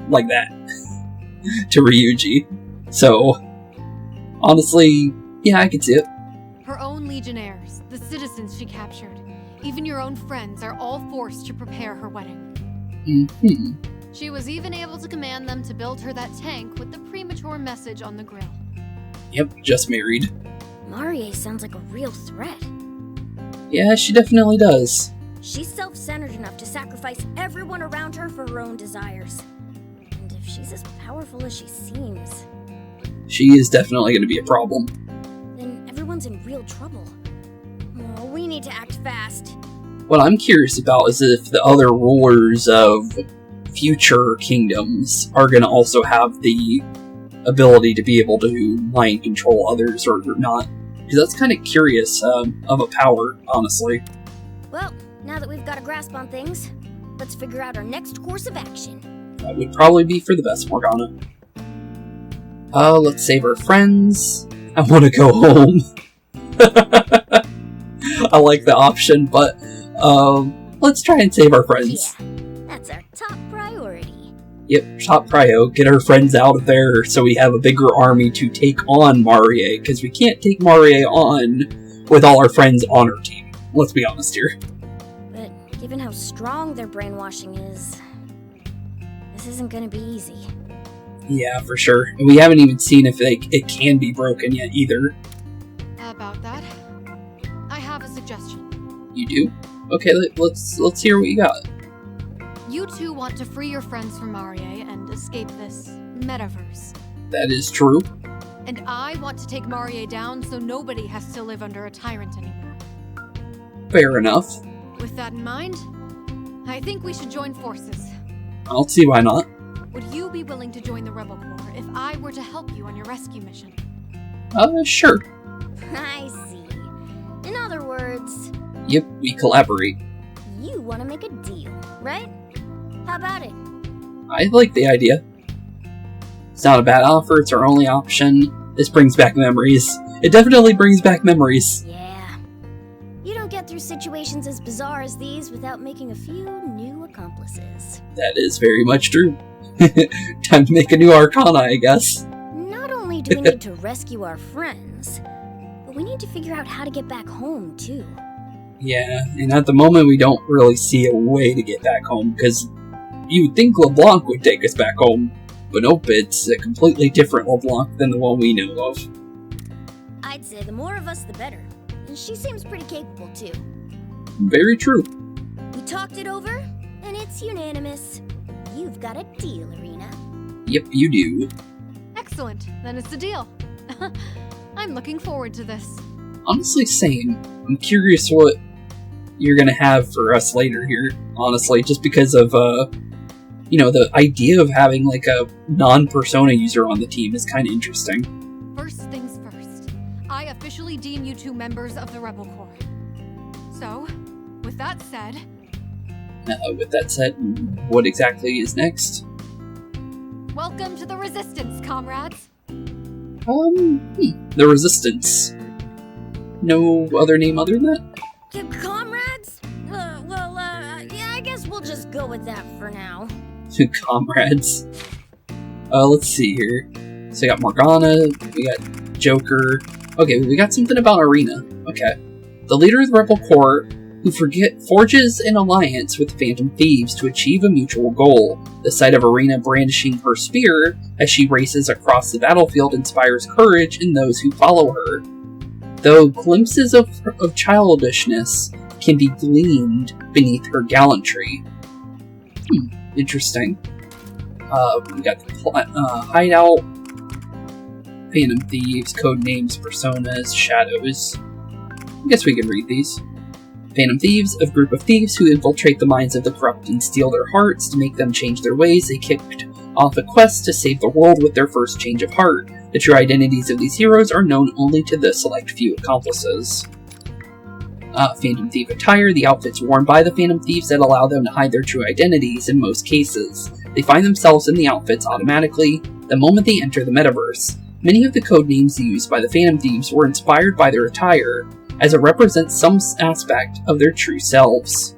like that, to Ryuji. So, honestly, yeah, I can see it. Her own legionnaires, the citizens she captured, even your own friends are all forced to prepare her wedding. She was even able to command them to build her that tank with the premature message on the grill. Yep, just married. Marie sounds like a real threat. Yeah, she definitely does. She's self-centered enough to sacrifice everyone around her for her own desires. And if she's as powerful as she seems, She is definitely going to be a problem. then everyone's trouble. Oh, we need to act fast. What I'm curious about is if the other rulers of future kingdoms are going to also have the ability to be able to mind control others or not. Because that's kind of curious of a power, honestly. Well, now that we've got a grasp on things, let's figure out our next course of action. That would probably be for the best, Morgana. Let's save our friends. I want to go home. I like the option, but let's try and save our friends. Yeah, that's our top priority. Yep, top prio. Get our friends out of there so we have a bigger army to take on Marie, because we can't take Marie on with all our friends on our team. Let's be honest here. But given how strong their brainwashing is, this isn't gonna be easy. Yeah, for sure. And we haven't even seen if it can be broken yet either. About that, I have a suggestion. You do? Okay, let's hear what you got. You two want to free your friends from Marie and escape this metaverse. That is true. And I want to take Marie down so nobody has to live under a tyrant anymore. Fair enough. With that in mind, I think we should join forces. I don't see why not. Would you be willing to join the Rebel Corps if I were to help you on your rescue mission? Sure. I see. In other words, Yep, we collaborate. you want to make a deal, right? How about it? I like the idea. It's not a bad offer, it's our only option. This brings back memories. It definitely brings back memories. Yeah. You don't get through situations as bizarre as these without making a few new accomplices. That is very much true. Time to make a new Arcana, I guess. Not only do we need to rescue our friends, but we need to figure out how to get back home, too. Yeah, and at the moment we don't really see a way to get back home, because you would think LeBlanc would take us back home, but nope, it's a completely different LeBlanc than the one we know of. I'd say the more of us, the better. And she seems pretty capable, too. Very true. We talked it over, and it's unanimous. You've got a deal, Erina. Yep, you do. Excellent, then it's a deal. I'm looking forward to this. Honestly, same. I'm curious what you're gonna have for us later here, honestly, just because of, the idea of having, like, a non-Persona user on the team is kind of interesting. First things first, I officially deem you two members of the Rebel Corps. So, with that said, what exactly is next? welcome to the Resistance, comrades! The Resistance. No other name other than that? Comrades? Yeah, I guess we'll just go with that for now. Comrades. Let's see here. So we got Morgana, we got Joker. Okay, we got something about Erina. Okay. The leader of the Rebel Corps, who forges an alliance with Phantom Thieves to achieve a mutual goal. The sight of Erina brandishing her spear as she races across the battlefield inspires courage in those who follow her. Though glimpses of childishness can be gleaned beneath her gallantry. Interesting. We got the hideout, Phantom Thieves, codenames, personas, shadows. I guess we can read these. Phantom Thieves, a group of thieves who infiltrate the minds of the corrupt and steal their hearts to make them change their ways. They kicked off a quest to save the world with their first change of heart. The true identities of these heroes are known only to the select few accomplices. Phantom Thief attire, the outfits worn by the Phantom Thieves that allow them to hide their true identities in most cases. They find themselves in the outfits automatically the moment they enter the metaverse. Many of the codenames used by the Phantom Thieves were inspired by their attire, as it represents some aspect of their true selves.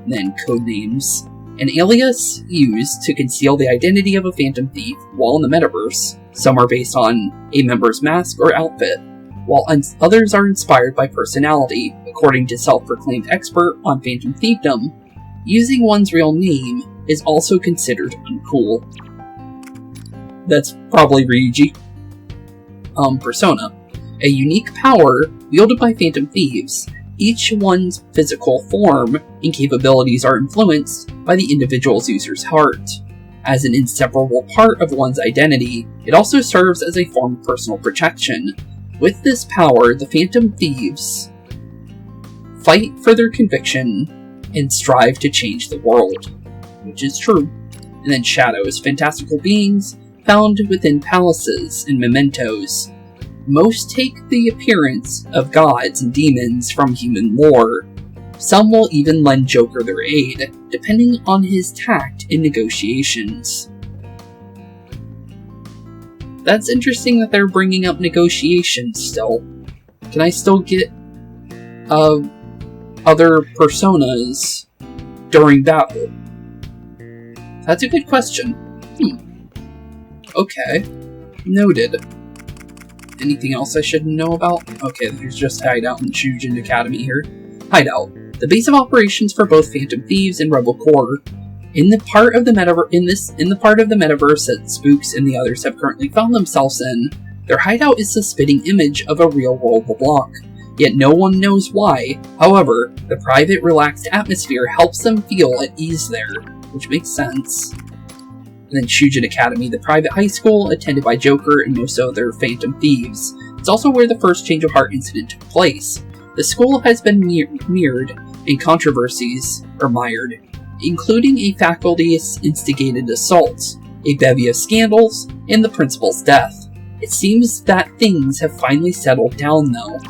Then codenames. An alias used to conceal the identity of a Phantom Thief while in the metaverse. Some are based on a member's mask or outfit, while others are inspired by personality. According to self-proclaimed expert on Phantom Thiefdom, using one's real name is also considered uncool. That's probably Ryuji. Persona. A unique power wielded by Phantom Thieves. Each one's physical form and capabilities are influenced by the individual's user's heart. As an inseparable part of one's identity, it also serves as a form of personal protection. With this power, the Phantom Thieves fight for their conviction and strive to change the world, which is true. And then shadows, fantastical beings found within palaces and mementos. Most take the appearance of gods and demons from human lore. Some will even lend Joker their aid, depending on his tact in negotiations. That's interesting that they're bringing up negotiations still. Can I still get other personas during battle? That's a good question. Okay. Noted. Anything else I should know about? Okay, there's just Hideout and Shujin Academy here. Hideout. The base of operations for both Phantom Thieves and Rebel Corps. In the part of the metaverse that Spooks and the others have currently found themselves in, their hideout is the spitting image of a real-world LeBlanc. Yet no one knows why. However, the private, relaxed atmosphere helps them feel at ease there, which makes sense. And then Shujin Academy, the private high school attended by Joker and most other Phantom Thieves. It's also where the first change of heart incident took place. The school has been mired in controversies, or mired, including a faculty-instigated assault, a bevy of scandals, and the principal's death. It seems that things have finally settled down, though.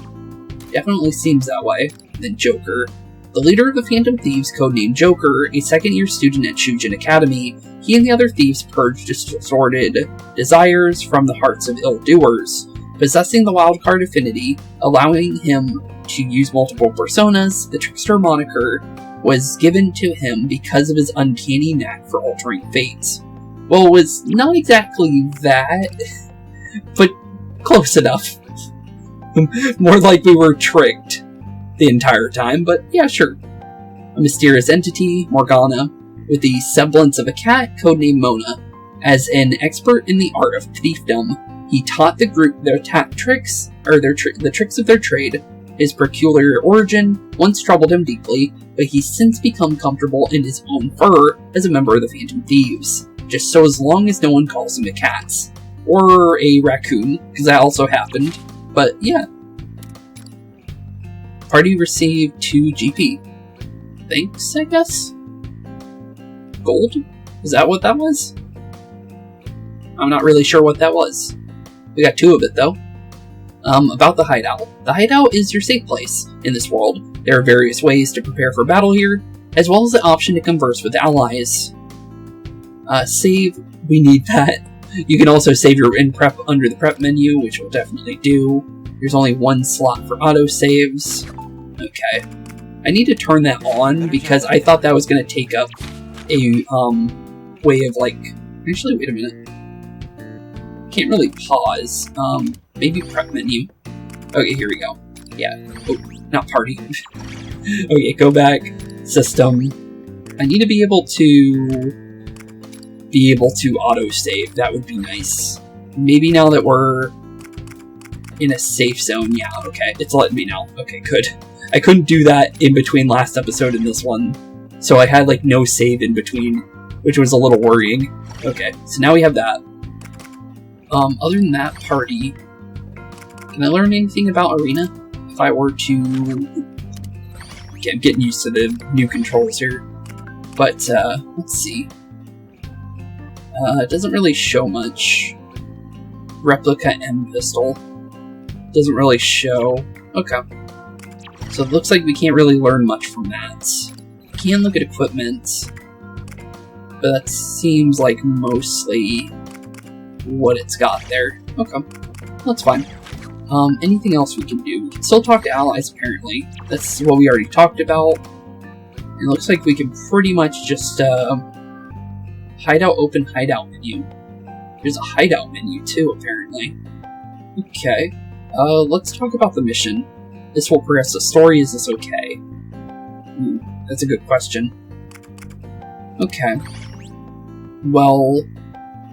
Definitely seems that way. Then Joker. The leader of the Phantom Thieves, codenamed Joker, a second-year student at Shujin Academy, he and the other thieves purged distorted desires from the hearts of ill-doers, possessing the wildcard affinity, allowing him to use multiple personas. The Trickster moniker was given to him because of his uncanny knack for altering fate. Well, it was not exactly that, but close enough. More like we were tricked the entire time, but yeah, sure. A mysterious entity, Morgana, with the semblance of a cat, codenamed Mona. As an expert in the art of thiefdom, he taught the group their tricks, or the tricks of their trade. His peculiar origin once troubled him deeply, but he's since become comfortable in his own fur as a member of the Phantom Thieves, just so as long as no one calls him a cat. Or a raccoon, because that also happened. But yeah. Party received 2 GP. Thanks, I guess? Gold? Is that what that was? I'm not really sure what that was. We got 2 of it, though. About the hideout. The hideout is your safe place in this world. There are various ways to prepare for battle here, as well as the option to converse with allies. Save, we need that. You can also save your in-prep under the prep menu, which we'll definitely do. There's only 1 slot for auto-saves. Okay. I need to turn that on, because I thought that was going to take up a, way of, like... Actually, wait a minute. Can't really pause. Maybe prep menu. Okay, here we go. Yeah. Oh, not party. Okay, go back. System. I need to be able to auto-save. That would be nice. Maybe now that we're in a safe zone. Yeah, okay. It's letting me know. Okay, good. I couldn't do that in between last episode and this one. So I had, like, no save in between, which was a little worrying. Okay, so now we have that. Other than that, party. Can I learn anything about Erina? If I were to... Okay, I'm getting used to the new controls here. But, let's see. It doesn't really show much. Replica M pistol. Doesn't really show. Okay. So it looks like we can't really learn much from that. We can look at equipment. But that seems like mostly what it's got there. Okay. That's fine. Anything else we can do? We can still talk to allies, apparently. That's what we already talked about. It looks like we can pretty much just, hideout, open hideout menu. There's a hideout menu, too, apparently. Okay. Let's talk about the mission. This will progress the story, is this okay? That's a good question. Okay. Well,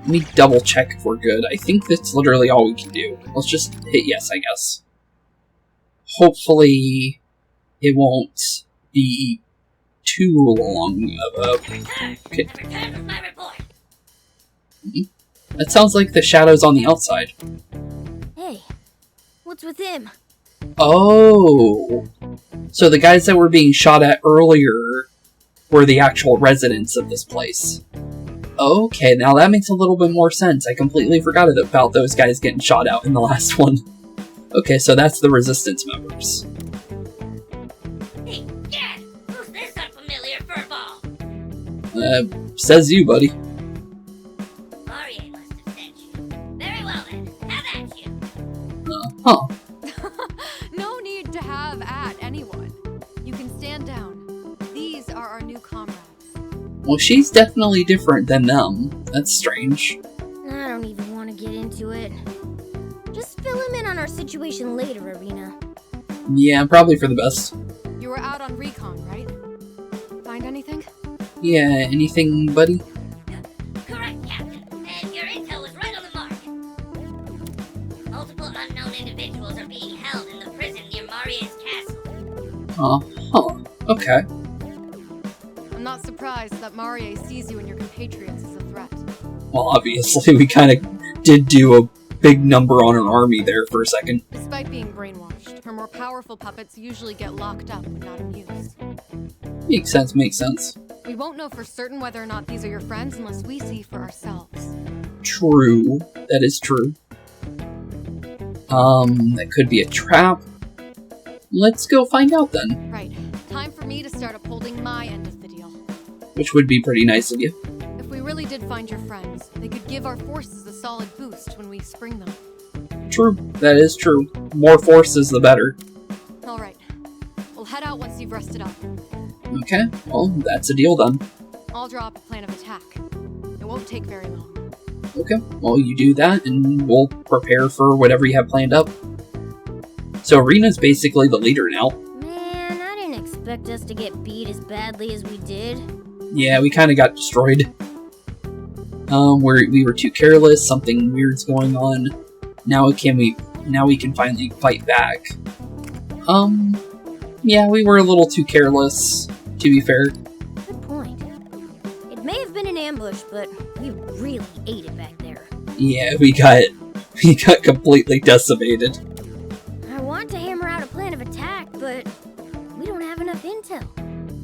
let me double check if we're good. I think that's literally all we can do. Let's just hit yes, I guess. Hopefully, it won't be too long of a... Okay. That sounds like the shadows on the outside. Hey, What's with him? Oh. So the guys that were being shot at earlier were the actual residents of this place. Okay, now that makes a little bit more sense. I completely forgot about those guys getting shot out in the last one. Okay, so that's the Resistance members. Hey, Dad! Who's this unfamiliar furball? Says you, buddy. Marie must have sent you. Very well then, have at you. Huh. No need to have at anyone. You can stand down. These are our new comrades. Well, she's definitely different than them. That's strange. I don't even want to get into it. Just fill him in on our situation later, Erina. Yeah, probably for the best. You were out on recon, right? Find anything? Yeah, anything, buddy? Correct, Captain. And your intel was right on the mark. Multiple unknown individuals are being held in the prison near Marie's castle. Huh. Okay. I'm not surprised that Marie sees you and your compatriots as a threat. Well, obviously, we kind of did do a big number on her army there for a second. Despite being brainwashed, her more powerful puppets usually get locked up when not amused. Makes sense, makes sense. We won't know for certain whether or not these are your friends unless we see for ourselves. True. That is true. That could be a trap. Let's go find out then. Right. Time for me to start upholding my end of the deal. Which would be pretty nice of you. If we really did find your friends, they could give our forces a solid boost when we spring them. True. That is true. More forces, the better. Alright. We'll head out once you've rested up. Okay. Well, that's a deal then. I'll draw up a plan of attack. It won't take very long. Okay. Well, you do that, and we'll prepare for whatever you have planned up. So Erina's basically the leader now. Man, I didn't expect us to get beat as badly as we did. Yeah, we kind of got destroyed. We were too careless. Something weird's going on. Now we can finally fight back. Yeah, we were a little too careless, to be fair. Good point. It may have been an ambush, but we really ate it back there. Yeah, we got completely decimated. I want to hammer out a plan of attack, but we don't have enough intel.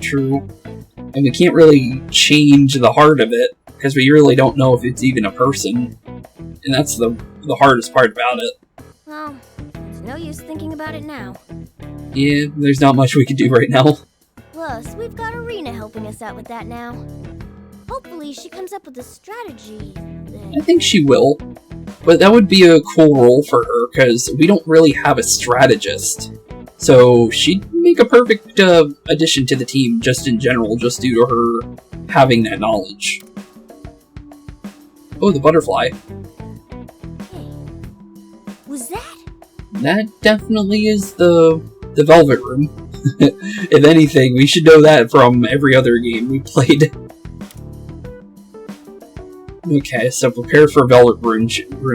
True. And we can't really change the heart of it, because we really don't know if it's even a person. And that's the hardest part about it. Well, it's no use thinking about it now. Yeah, there's not much we can do right now. Plus, we've got Erina helping us out with that now. Hopefully she comes up with a strategy that... I think she will. But that would be a cool role for her, because we don't really have a strategist. So she'd make a perfect addition to the team, just in general, just due to her having that knowledge. Oh, the butterfly. Hey, was that? That definitely is the Velvet Room. If anything, we should know that from every other game we played. Okay, so prepare for Velvet Room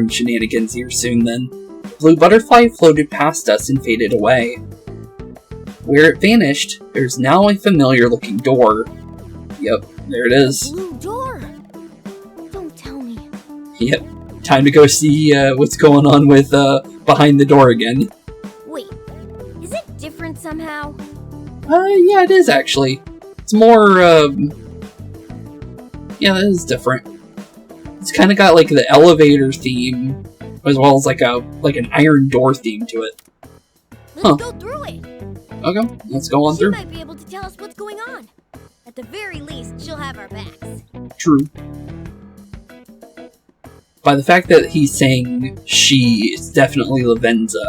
shenanigans here soon then. The blue butterfly floated past us and faded away. Where it vanished, there's now a familiar looking door. Yep, there it is. Blue door! Don't tell me. Yep, time to go see what's going on with behind the door again. Wait, is it different somehow? Yeah, it is actually. It's more, yeah, that is different. It's kind of got like the elevator theme, as well as like an iron door theme to it. Let's go through it. Okay, let's go on She through. might be able to tell us what's going on. At the very least, she'll have our backs. True. By the fact that he's saying she, it's definitely Lavenza.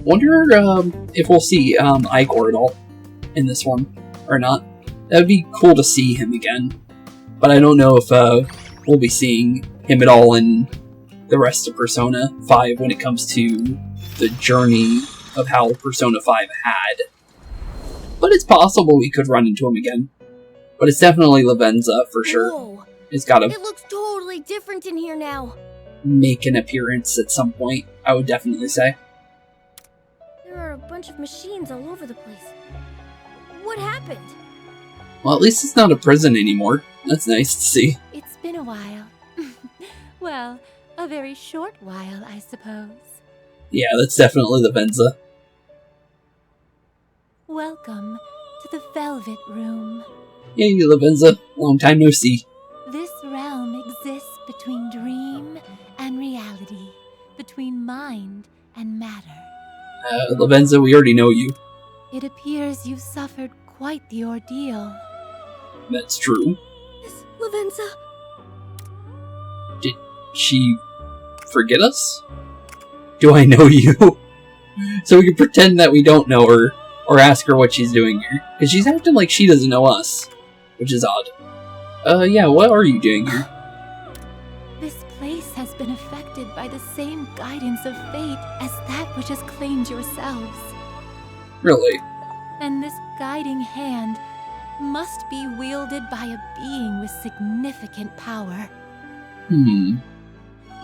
Wonder if we'll see Igor at all in this one, or not. That would be cool to see him again. But I don't know if we'll be seeing him at all in the rest of Persona 5 when it comes to the journey of how Persona 5 had. But it's possible we could run into him again. But it's definitely Lavenza for sure. Whoa. It's gotta It looks totally different in here now. make an appearance at some point, I would definitely say. There are a bunch of machines all over the place. What happened? Well, at least it's not a prison anymore. That's nice to see. It's been a while. Well, a very short while, I suppose. Yeah, that's definitely Lavenza. Welcome to the Velvet Room. Hey, Lavenza. Long time no see. This realm exists between dream and reality, between mind and matter. Lavenza, we already know you. It appears you've suffered quite the ordeal. That's true. Miss Lavenza. Did she forget us? Do I know you? So we can pretend that we don't know her, or ask her what she's doing here. Because she's acting like she doesn't know us, which is odd. Yeah, what are you doing here? This place has been affected by the same guidance of fate as that which has claimed yourselves. Really? And this guiding hand must be wielded by a being with significant power.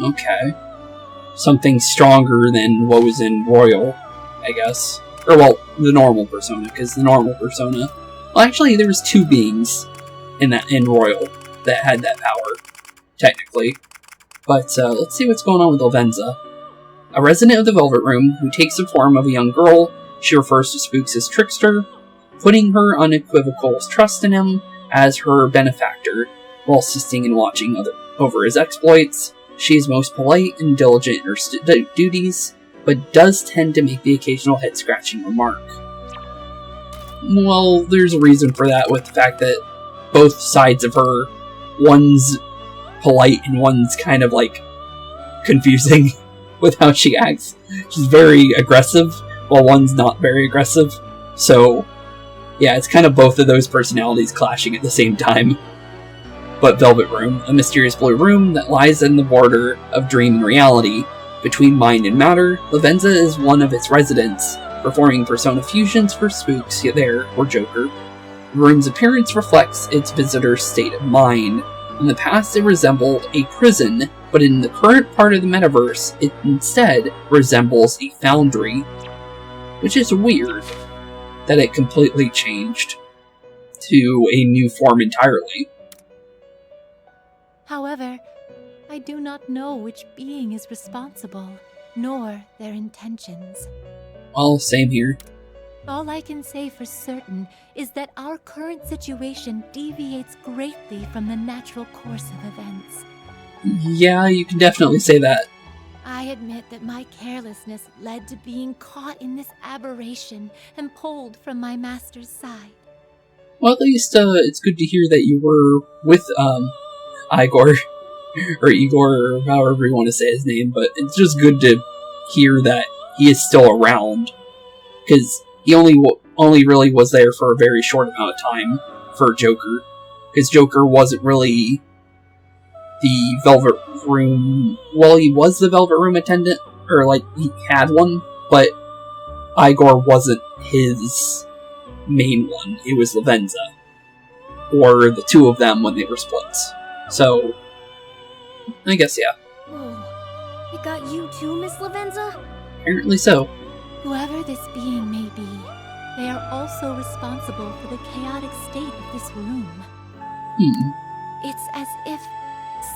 Okay. Something stronger than what was in Royal, I guess. Or, well, the normal persona, because the normal persona... Well, actually, there was two beings in Royal that had that power, technically. But, let's see what's going on with Lavenza. A resident of the Velvet Room, who takes the form of a young girl, she refers to Spooks as Trickster, putting her unequivocal trust in him as her benefactor, while assisting and watching over his exploits. She is most polite and diligent in her duties, but does tend to make the occasional head-scratching remark. Well, there's a reason for that with the fact that both sides of her, one's polite and one's kind of like confusing with how she acts. She's very aggressive, while one's not very aggressive. So, yeah, it's kind of both of those personalities clashing at the same time. But Velvet Room, a mysterious blue room that lies in the border of dream and reality, between mind and matter, Lavenza is one of its residents, performing persona fusions for Spooks there, or Joker. The room's appearance reflects its visitor's state of mind. In the past it resembled a prison, but in the current part of the metaverse, it instead resembles a foundry. Which is weird, that it completely changed to a new form entirely. However, I do not know which being is responsible, nor their intentions. Well, same here. All I can say for certain is that our current situation deviates greatly from the natural course of events. Yeah, you can definitely say that. I admit that my carelessness led to being caught in this aberration and pulled from my master's side. Well, at least it's good to hear that you were with Igor, or Igor, or however you want to say his name, but it's just good to hear that he is still around, because he only really was there for a very short amount of time for Joker, because Joker wasn't really the Velvet Room. Well, he was the Velvet Room attendant, or like he had one, but Igor wasn't his main one. It was Lavenza, or the two of them when they were split. So, I guess yeah. Oh, it got you too, Miss Lavenza? Apparently so. Whoever this being may be, they are also responsible for the chaotic state of this room. It's as if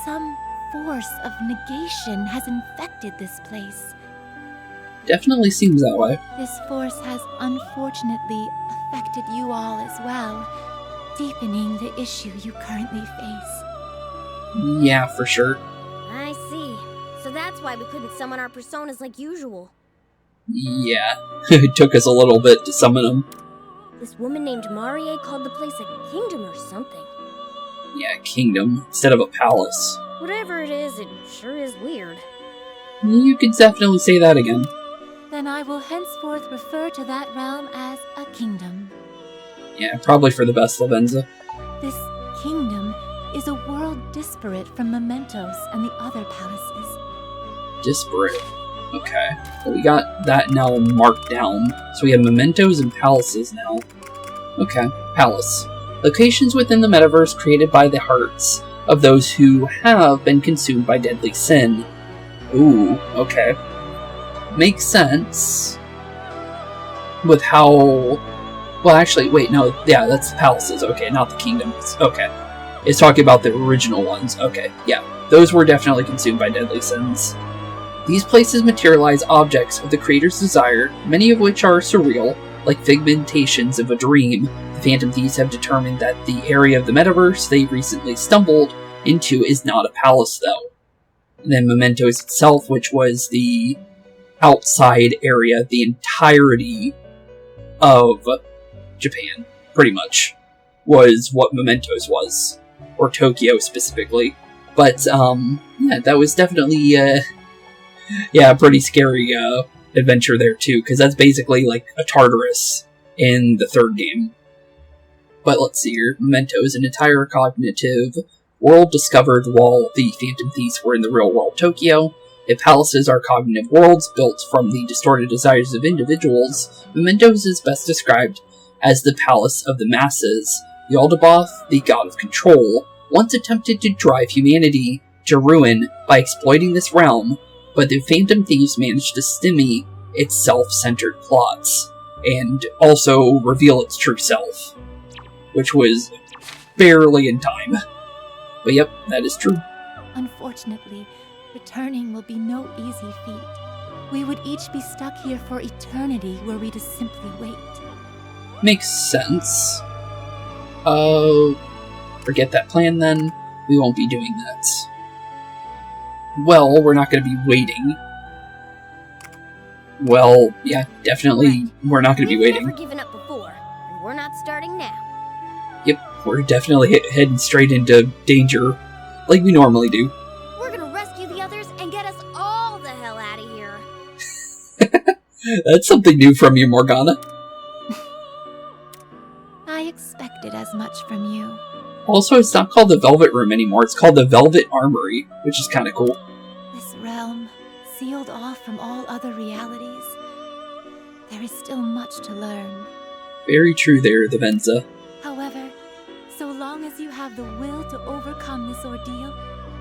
some force of negation has infected this place. Definitely seems that way. This force has unfortunately affected you all as well, deepening the issue you currently face. Yeah, for sure. I see. So that's why we couldn't summon our personas like usual. Yeah, it took us a little bit to summon them. This woman named Marie called the place a kingdom or something. Yeah, kingdom instead of a palace. Whatever it is sure is weird. You could definitely say that again. Then I will henceforth refer to that realm as a kingdom. Yeah, probably for the best, Lavenza. This kingdom is a world disparate from Mementos and the other palaces. Disparate. Okay. Well, we got that now marked down. So we have mementos and palaces now. Okay. Palace. Locations within the metaverse created by the hearts of those who have been consumed by deadly sin. Ooh, okay. Makes sense. With how... Well, actually, wait, no, yeah, that's the palaces. Okay, not the kingdoms. Okay. It's talking about the original ones. Okay, yeah. Those were definitely consumed by deadly sins. These places materialize objects of the creator's desire, many of which are surreal, like figmentations of a dream. The Phantom Thieves have determined that the area of the metaverse they recently stumbled into is not a palace, though. And then Mementos itself, which was the outside area, the entirety of Japan, pretty much, was what Mementos was, or Tokyo specifically. But, yeah, that was definitely, a pretty scary, adventure there, too, because that's basically like a Tartarus in the third game. But let's see here. Mementos, an entire cognitive world discovered while the Phantom Thieves were in the real world Tokyo. If palaces are cognitive worlds built from the distorted desires of individuals, Mementos is best described as the palace of the masses. Yaldabaoth, the god of control, once attempted to drive humanity to ruin by exploiting this realm, but the Phantom Thieves managed to stymie its self-centered plots, and also reveal its true self, which was barely in time. But yep, that is true. Unfortunately, returning will be no easy feat. We would each be stuck here for eternity were we to simply wait. Makes sense. Forget that plan then. We won't be doing that. Well, we're not going to be waiting. Well, yeah, definitely we're not going to be waiting. We've never given up before, and we're not starting now. Yep, we're definitely heading straight into danger, like we normally do. We're gonna rescue the others and get us all the hell out of here. That's something new from you, Morgana. I expected as much from you. Also, it's not called the Velvet Room anymore, it's called the Velvet Armory, which is kind of cool. This realm, sealed off from all other realities. There is still much to learn. Very true there, the Venza. However, so long as you have the will to overcome this ordeal,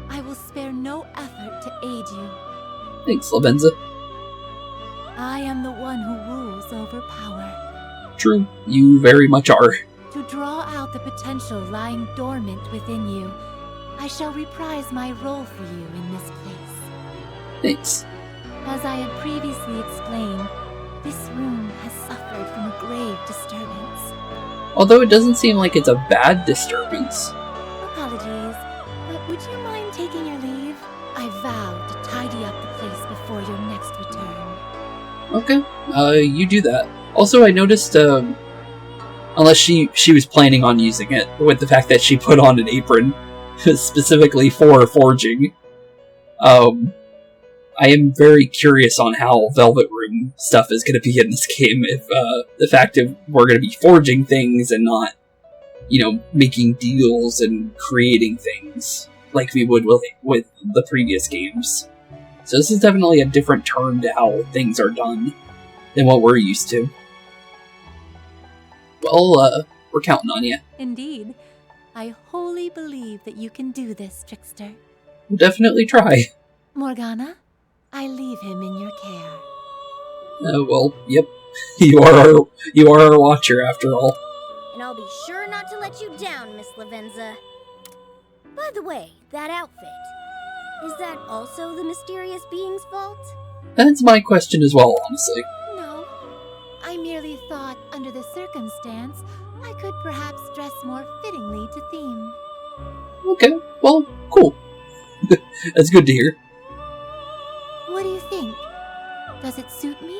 I will spare no effort to aid you. Thanks, Lavenza. I am the one who rules over power. True, you very much are. To draw out the potential lying dormant within you, I shall reprise my role for you in this place. Thanks. As I had previously explained, this room has suffered from a grave disturbance. Although it doesn't seem like it's a bad disturbance. Apologies, but would you mind taking your leave? I vowed to tidy up the place before your next return. Okay, you do that. Also, I noticed, unless she was planning on using it, with the fact that she put on an apron specifically for forging, I am very curious on how Velvet Room stuff is going to be in this game, if the fact that we're going to be forging things and not, making deals and creating things like we would with the previous games. So this is definitely a different turn to how things are done than what we're used to. Well, we're counting on you. Indeed. I wholly believe that you can do this, Trickster. We'll definitely try. Morgana, I leave him in your care. Well, yep. You are our watcher, after all. And I'll be sure not to let you down, Miss Lavenza. By the way, that outfit, is that also the mysterious being's fault? That's my question as well, honestly. No. I merely thought, under the circumstance, I could perhaps dress more fittingly to theme. Okay, well, cool. That's good to hear. What do you think? Does it suit me?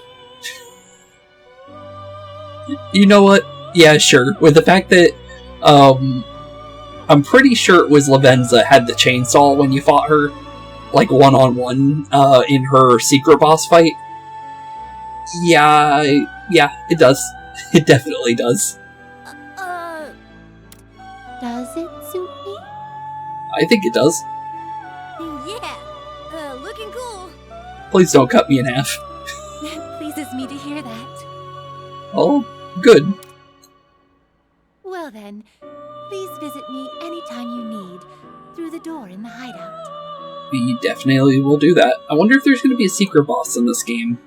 You know what? Yeah, sure. With the fact that, I'm pretty sure it was Lavenza had the chainsaw when you fought her, like, one-on-one, in her secret boss fight. Yeah, it does. It definitely does. Does it suit me? I think it does. Yeah, looking cool. Please don't cut me in half. Pleases me to hear that. Oh, good. Well then, please visit me anytime you need, through the door in the hideout. We definitely will do that. I wonder if there's going to be a secret boss in this game.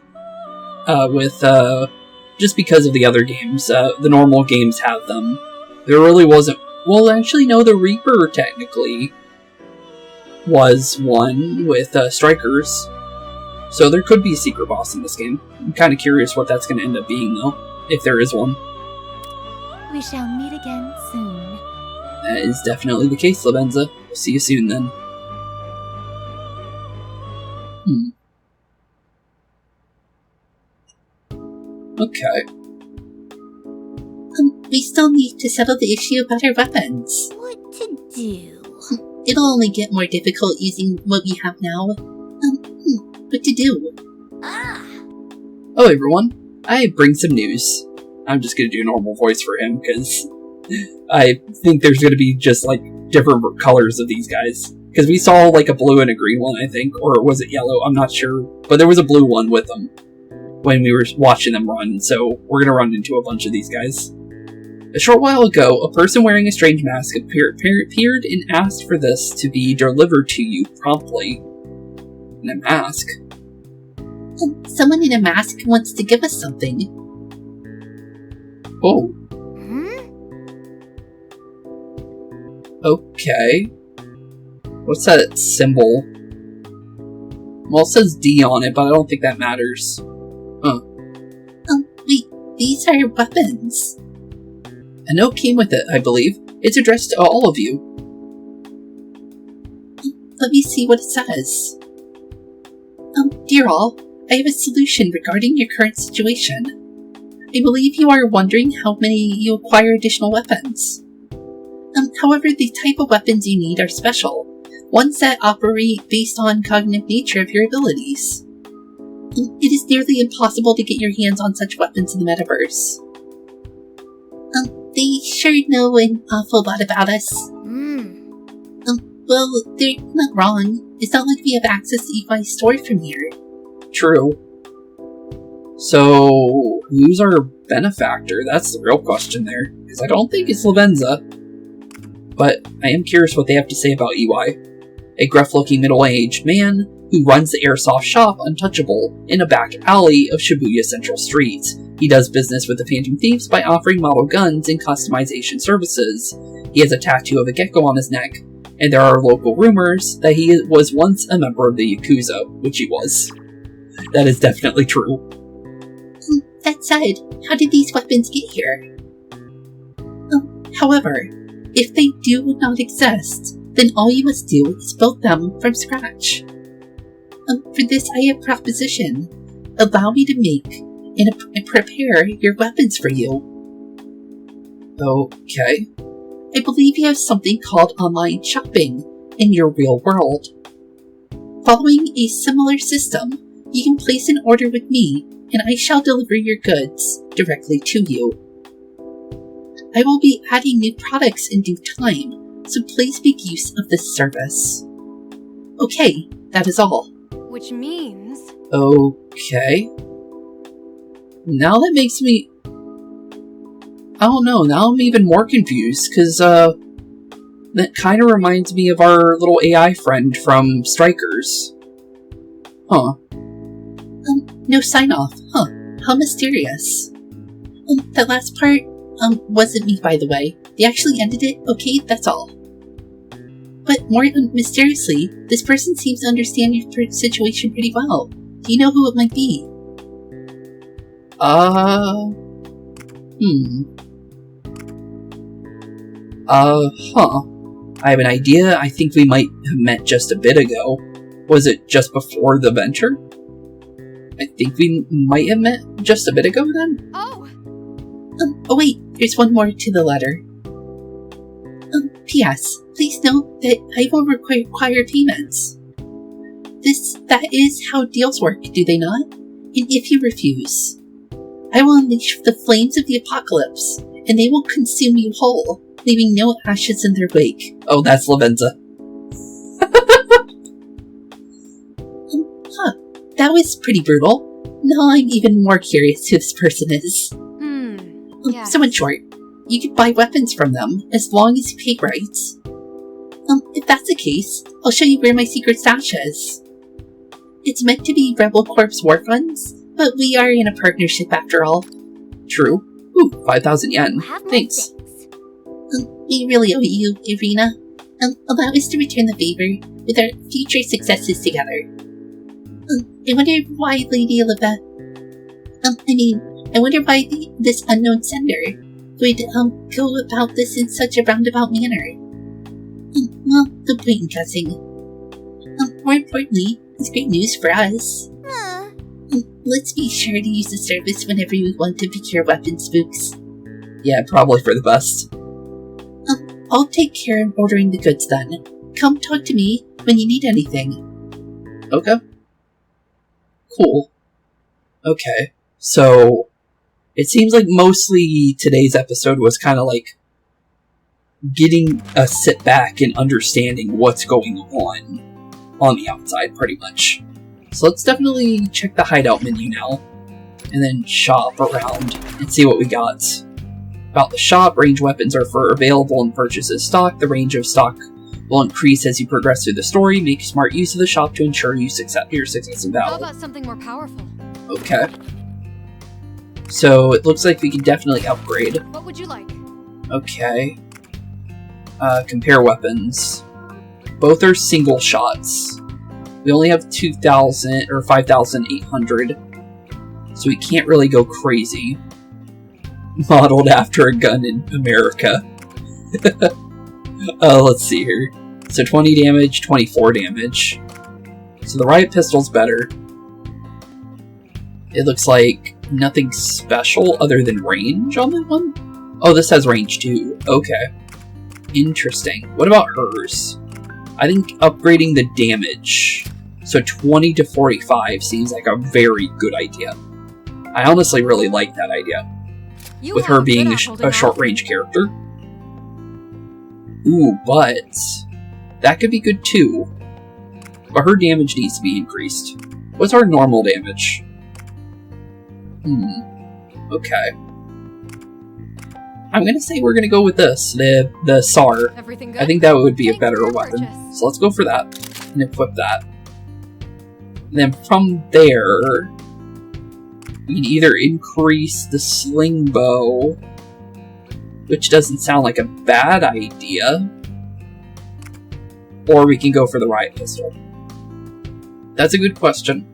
Just because of the other games. The normal games have them. There really wasn't... Well, actually, no, the Reaper, technically, was one with, Strikers. So there could be a secret boss in this game. I'm kind of curious what that's going to end up being, though, if there is one. We shall meet again soon. That is definitely the case, Lavenza. See you soon, then. Okay. We still need to settle the issue about our weapons. What to do? It'll only get more difficult using what we have now. What to do? Oh, everyone. I bring some news. I'm just gonna do a normal voice for him, because I think there's gonna be just, like, different colors of these guys. Because we saw, like, a blue and a green one, I think. Or was it yellow? I'm not sure. But there was a blue one with them when we were watching them run, so we're gonna run into a bunch of these guys. A short while ago, a person wearing a strange mask appeared and asked for this to be delivered to you promptly. In a mask? Someone in a mask wants to give us something. Oh. Okay. What's that symbol? Well, it says D on it, but I don't think that matters. Wait, these are weapons. A note came with it, I believe. It's addressed to all of you. Let me see what it says. Dear all, I have a solution regarding your current situation. I believe you are wondering how many you acquire additional weapons. However, the type of weapons you need are special, ones that operate based on cognitive nature of your abilities. It is nearly impossible to get your hands on such weapons in the metaverse. They sure know an awful lot about us. Well, they're not wrong. It's not like we have access to EY's store from here. True. So, who's our benefactor? That's the real question there. Because I don't think it's Lavenza. But I am curious what they have to say about EY. A gruff-looking middle-aged man who runs the airsoft shop Untouchable in a back alley of Shibuya Central Street. He does business with the Phantom Thieves by offering model guns and customization services. He has a tattoo of a gecko on his neck, and there are local rumors that he was once a member of the Yakuza, which he was. That is definitely true. That said, how did these weapons get here? However, if they do not exist, then all you must do is build them from scratch. For this I have a proposition. Allow me to make and prepare your weapons for you. Okay. I believe you have something called online shopping in your real world. Following a similar system, you can place an order with me, and I shall deliver your goods directly to you. I will be adding new products in due time, so please make use of this service. Okay, that is all. Which means... Okay. Now that makes me... I don't know, now I'm even more confused, because, that kind of reminds me of our little AI friend from Strikers. Huh. No sign-off, huh? How mysterious. That last part, wasn't me, by the way. They actually ended it, okay, that's all. But more mysteriously, this person seems to understand your situation pretty well. Do you know who it might be? I have an idea. I think we might have met just a bit ago. Was it just before the venture? I think we might have met just a bit ago then? Oh! Oh wait, there's one more to the letter. P.S. Please note that I will require payments. That is how deals work, do they not? And if you refuse, I will unleash the flames of the apocalypse, and they will consume you whole, leaving no ashes in their wake. Oh, that's Lavenza. That was pretty brutal. Now I'm even more curious who this person is. Yes. So in short, you can buy weapons from them as long as you pay rights. If that's the case, I'll show you where my secret stash is. It's meant to be Rebel Corp's war funds, but we are in a partnership after all. True. Ooh, 5,000 yen. Thanks. We really owe you, Erina. Allow us to return the favor with our future successes together. I wonder why Lady Olivia... I wonder why this unknown sender would, go about this in such a roundabout manner. Well, no point in guessing. More importantly, it's great news for us. Let's be sure to use the service whenever we want to procure weapons, Spooks. Yeah, probably for the best. I'll take care of ordering the goods then. Come talk to me when you need anything. Okay. Cool. Okay, so it seems like mostly today's episode was kind of like getting a sit back and understanding what's going on the outside, pretty much. So let's definitely check the hideout menu now, and then shop around and see what we got. About the shop, range weapons are for available and purchases stock. The range of stock will increase as you progress through the story. Make smart use of the shop to ensure your success in battle. How about something more powerful? Okay. So it looks like we can definitely upgrade. What would you like? Okay. Compare weapons. Both are single shots. We only have 2,000 or 5,800, so we can't really go crazy. Modeled after a gun in America. Let's see here. So 20 damage, 24 damage. So the riot pistol's better. It looks like nothing special other than range on that one. Oh, this has range too. Okay. Interesting. What about hers? I think upgrading the damage. So 20 to 45 seems like a very good idea. I honestly really like that idea. With her being a short-range character. Ooh, but that could be good too. But her damage needs to be increased. What's our normal damage? Okay. I'm gonna say we're gonna go with this, the SAR. Everything good? I think that would be a better weapon. So let's go for that and equip that. And then from there, we can either increase the sling bow, which doesn't sound like a bad idea, or we can go for the riot pistol. That's a good question.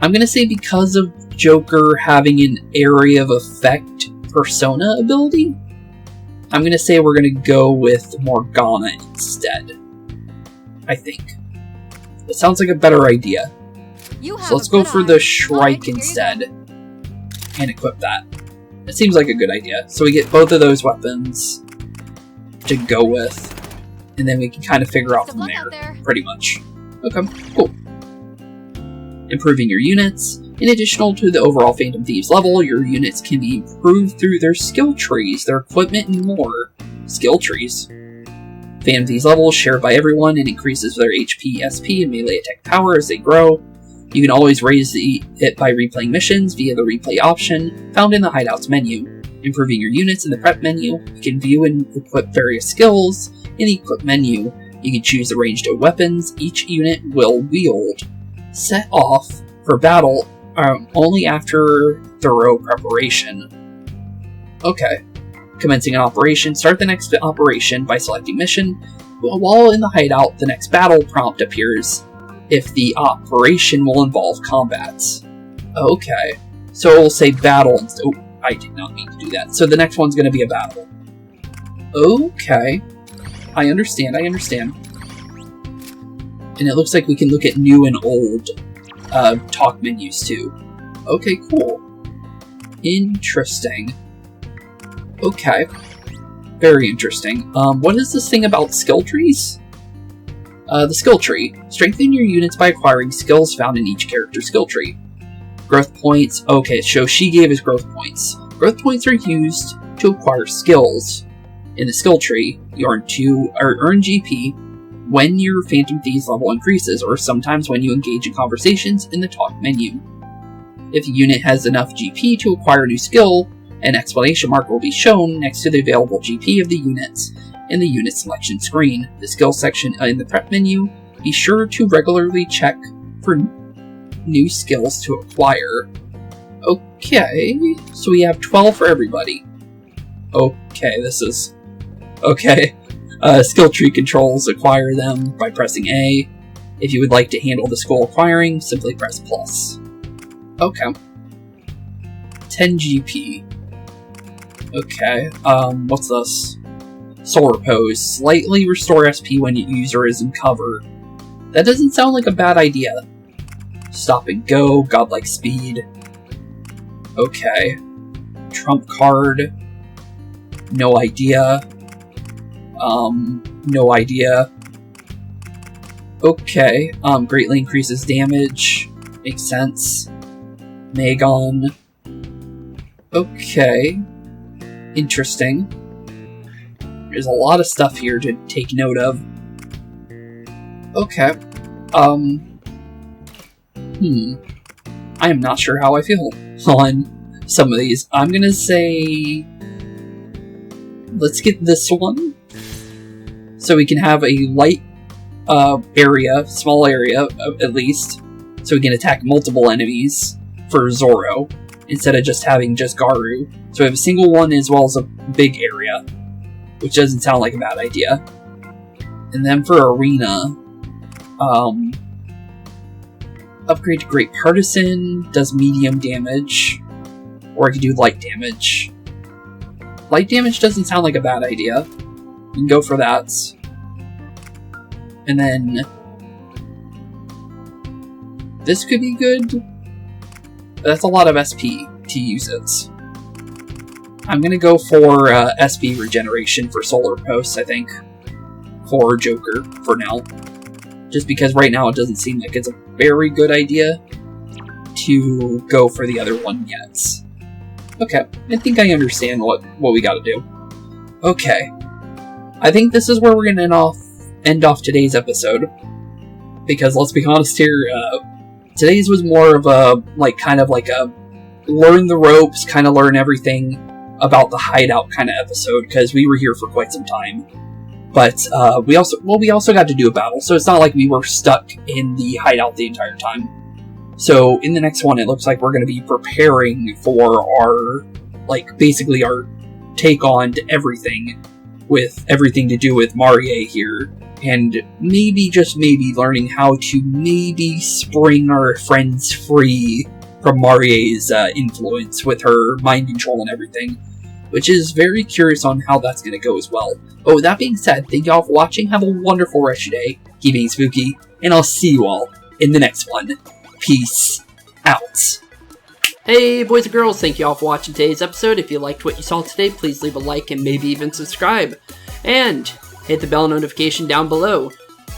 I'm gonna say because of Joker having an area of effect persona ability, I'm gonna say we're gonna go with Morgana instead. I think. It sounds like a better idea. So let's go for the Shrike instead and equip that. It seems like a good idea. So we get both of those weapons to go with, and then we can kind of figure out from there, pretty much. Okay, cool. Improving your units. In addition to the overall Phantom Thieves level, your units can be improved through their skill trees, their equipment, and more. Skill trees. Phantom Thieves level is shared by everyone and increases their HP, SP, and melee attack power as they grow. You can always raise it by replaying missions via the replay option found in the hideouts menu. Improving your units in the prep menu, you can view and equip various skills. In the equip menu, you can choose the ranged weapons each unit will wield. Set off for battle only after thorough preparation. Okay. Commencing an operation, start the next operation by selecting mission. While in the hideout, the next battle prompt appears if the operation will involve combats. Okay. So it will say battle instead. Oh, I did not mean to do that. So the next one's going to be a battle. Okay. I understand. And it looks like we can look at new and old talk menus too. Okay, cool. Interesting. Okay. Very interesting. What is this thing about skill trees? The skill tree. Strengthen your units by acquiring skills found in each character's skill tree. Growth points. Okay, so she gave us growth points. Growth points are used to acquire skills. In the skill tree, you earn GP when your Phantom Thieves level increases, or sometimes when you engage in conversations in the talk menu. If a unit has enough GP to acquire a new skill, an exclamation mark will be shown next to the available GP of the units in the unit selection screen. The skill section in the prep menu, be sure to regularly check for new skills to acquire. Okay, so we have 12 for everybody. Okay, this is... Okay. Skill tree controls, acquire them by pressing A. If you would like to handle the school acquiring, simply press plus. Okay. 10 GP. Okay, what's this? Solar Pose. Slightly restore SP when your user is in cover. That doesn't sound like a bad idea. Stop and go, godlike speed. Okay. Trump card. No idea. No idea. Okay, greatly increases damage. Makes sense. Magon. Okay. Interesting. There's a lot of stuff here to take note of. Okay. I am not sure how I feel on some of these. I'm gonna say... let's get this one. So we can have a light area, small area at least. So we can attack multiple enemies for Zoro, instead of just having just Garu. So we have a single one as well as a big area, which doesn't sound like a bad idea. And then for Erina, upgrade to Great Partisan, does medium damage, or I could do light damage. Light damage doesn't sound like a bad idea. We can go for that. And then this could be good, but that's a lot of SP to use it. I'm gonna go for SP regeneration for Solar Post, I think, for Joker for now. Just because right now it doesn't seem like it's a very good idea to go for the other one yet. Okay, I think I understand what we gotta do. Okay, I think this is where we're gonna end off today's episode. Because let's be honest here, today's was more of a, kind of like a learn the ropes, kind of learn everything about the hideout kind of episode, because we were here for quite some time. But we also got to do a battle, so it's not like we were stuck in the hideout the entire time. So in the next one, it looks like we're going to be preparing for our, basically our take on to everything, with everything to do with Marie here. And maybe, just maybe, learning how to maybe spring our friends free from Marie's influence with her mind control and everything. Which is very curious on how that's going to go as well. But with that being said, thank you all for watching, have a wonderful rest of your day, keep being spooky, and I'll see you all in the next one. Peace out. Hey boys and girls, thank you all for watching today's episode. If you liked what you saw today, please leave a like and maybe even subscribe. And hit the bell notification down below.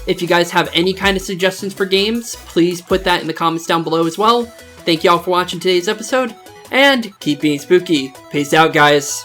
If you guys have any kind of suggestions for games, please put that in the comments down below as well. Thank you all for watching today's episode, and keep being spooky. Peace out, guys.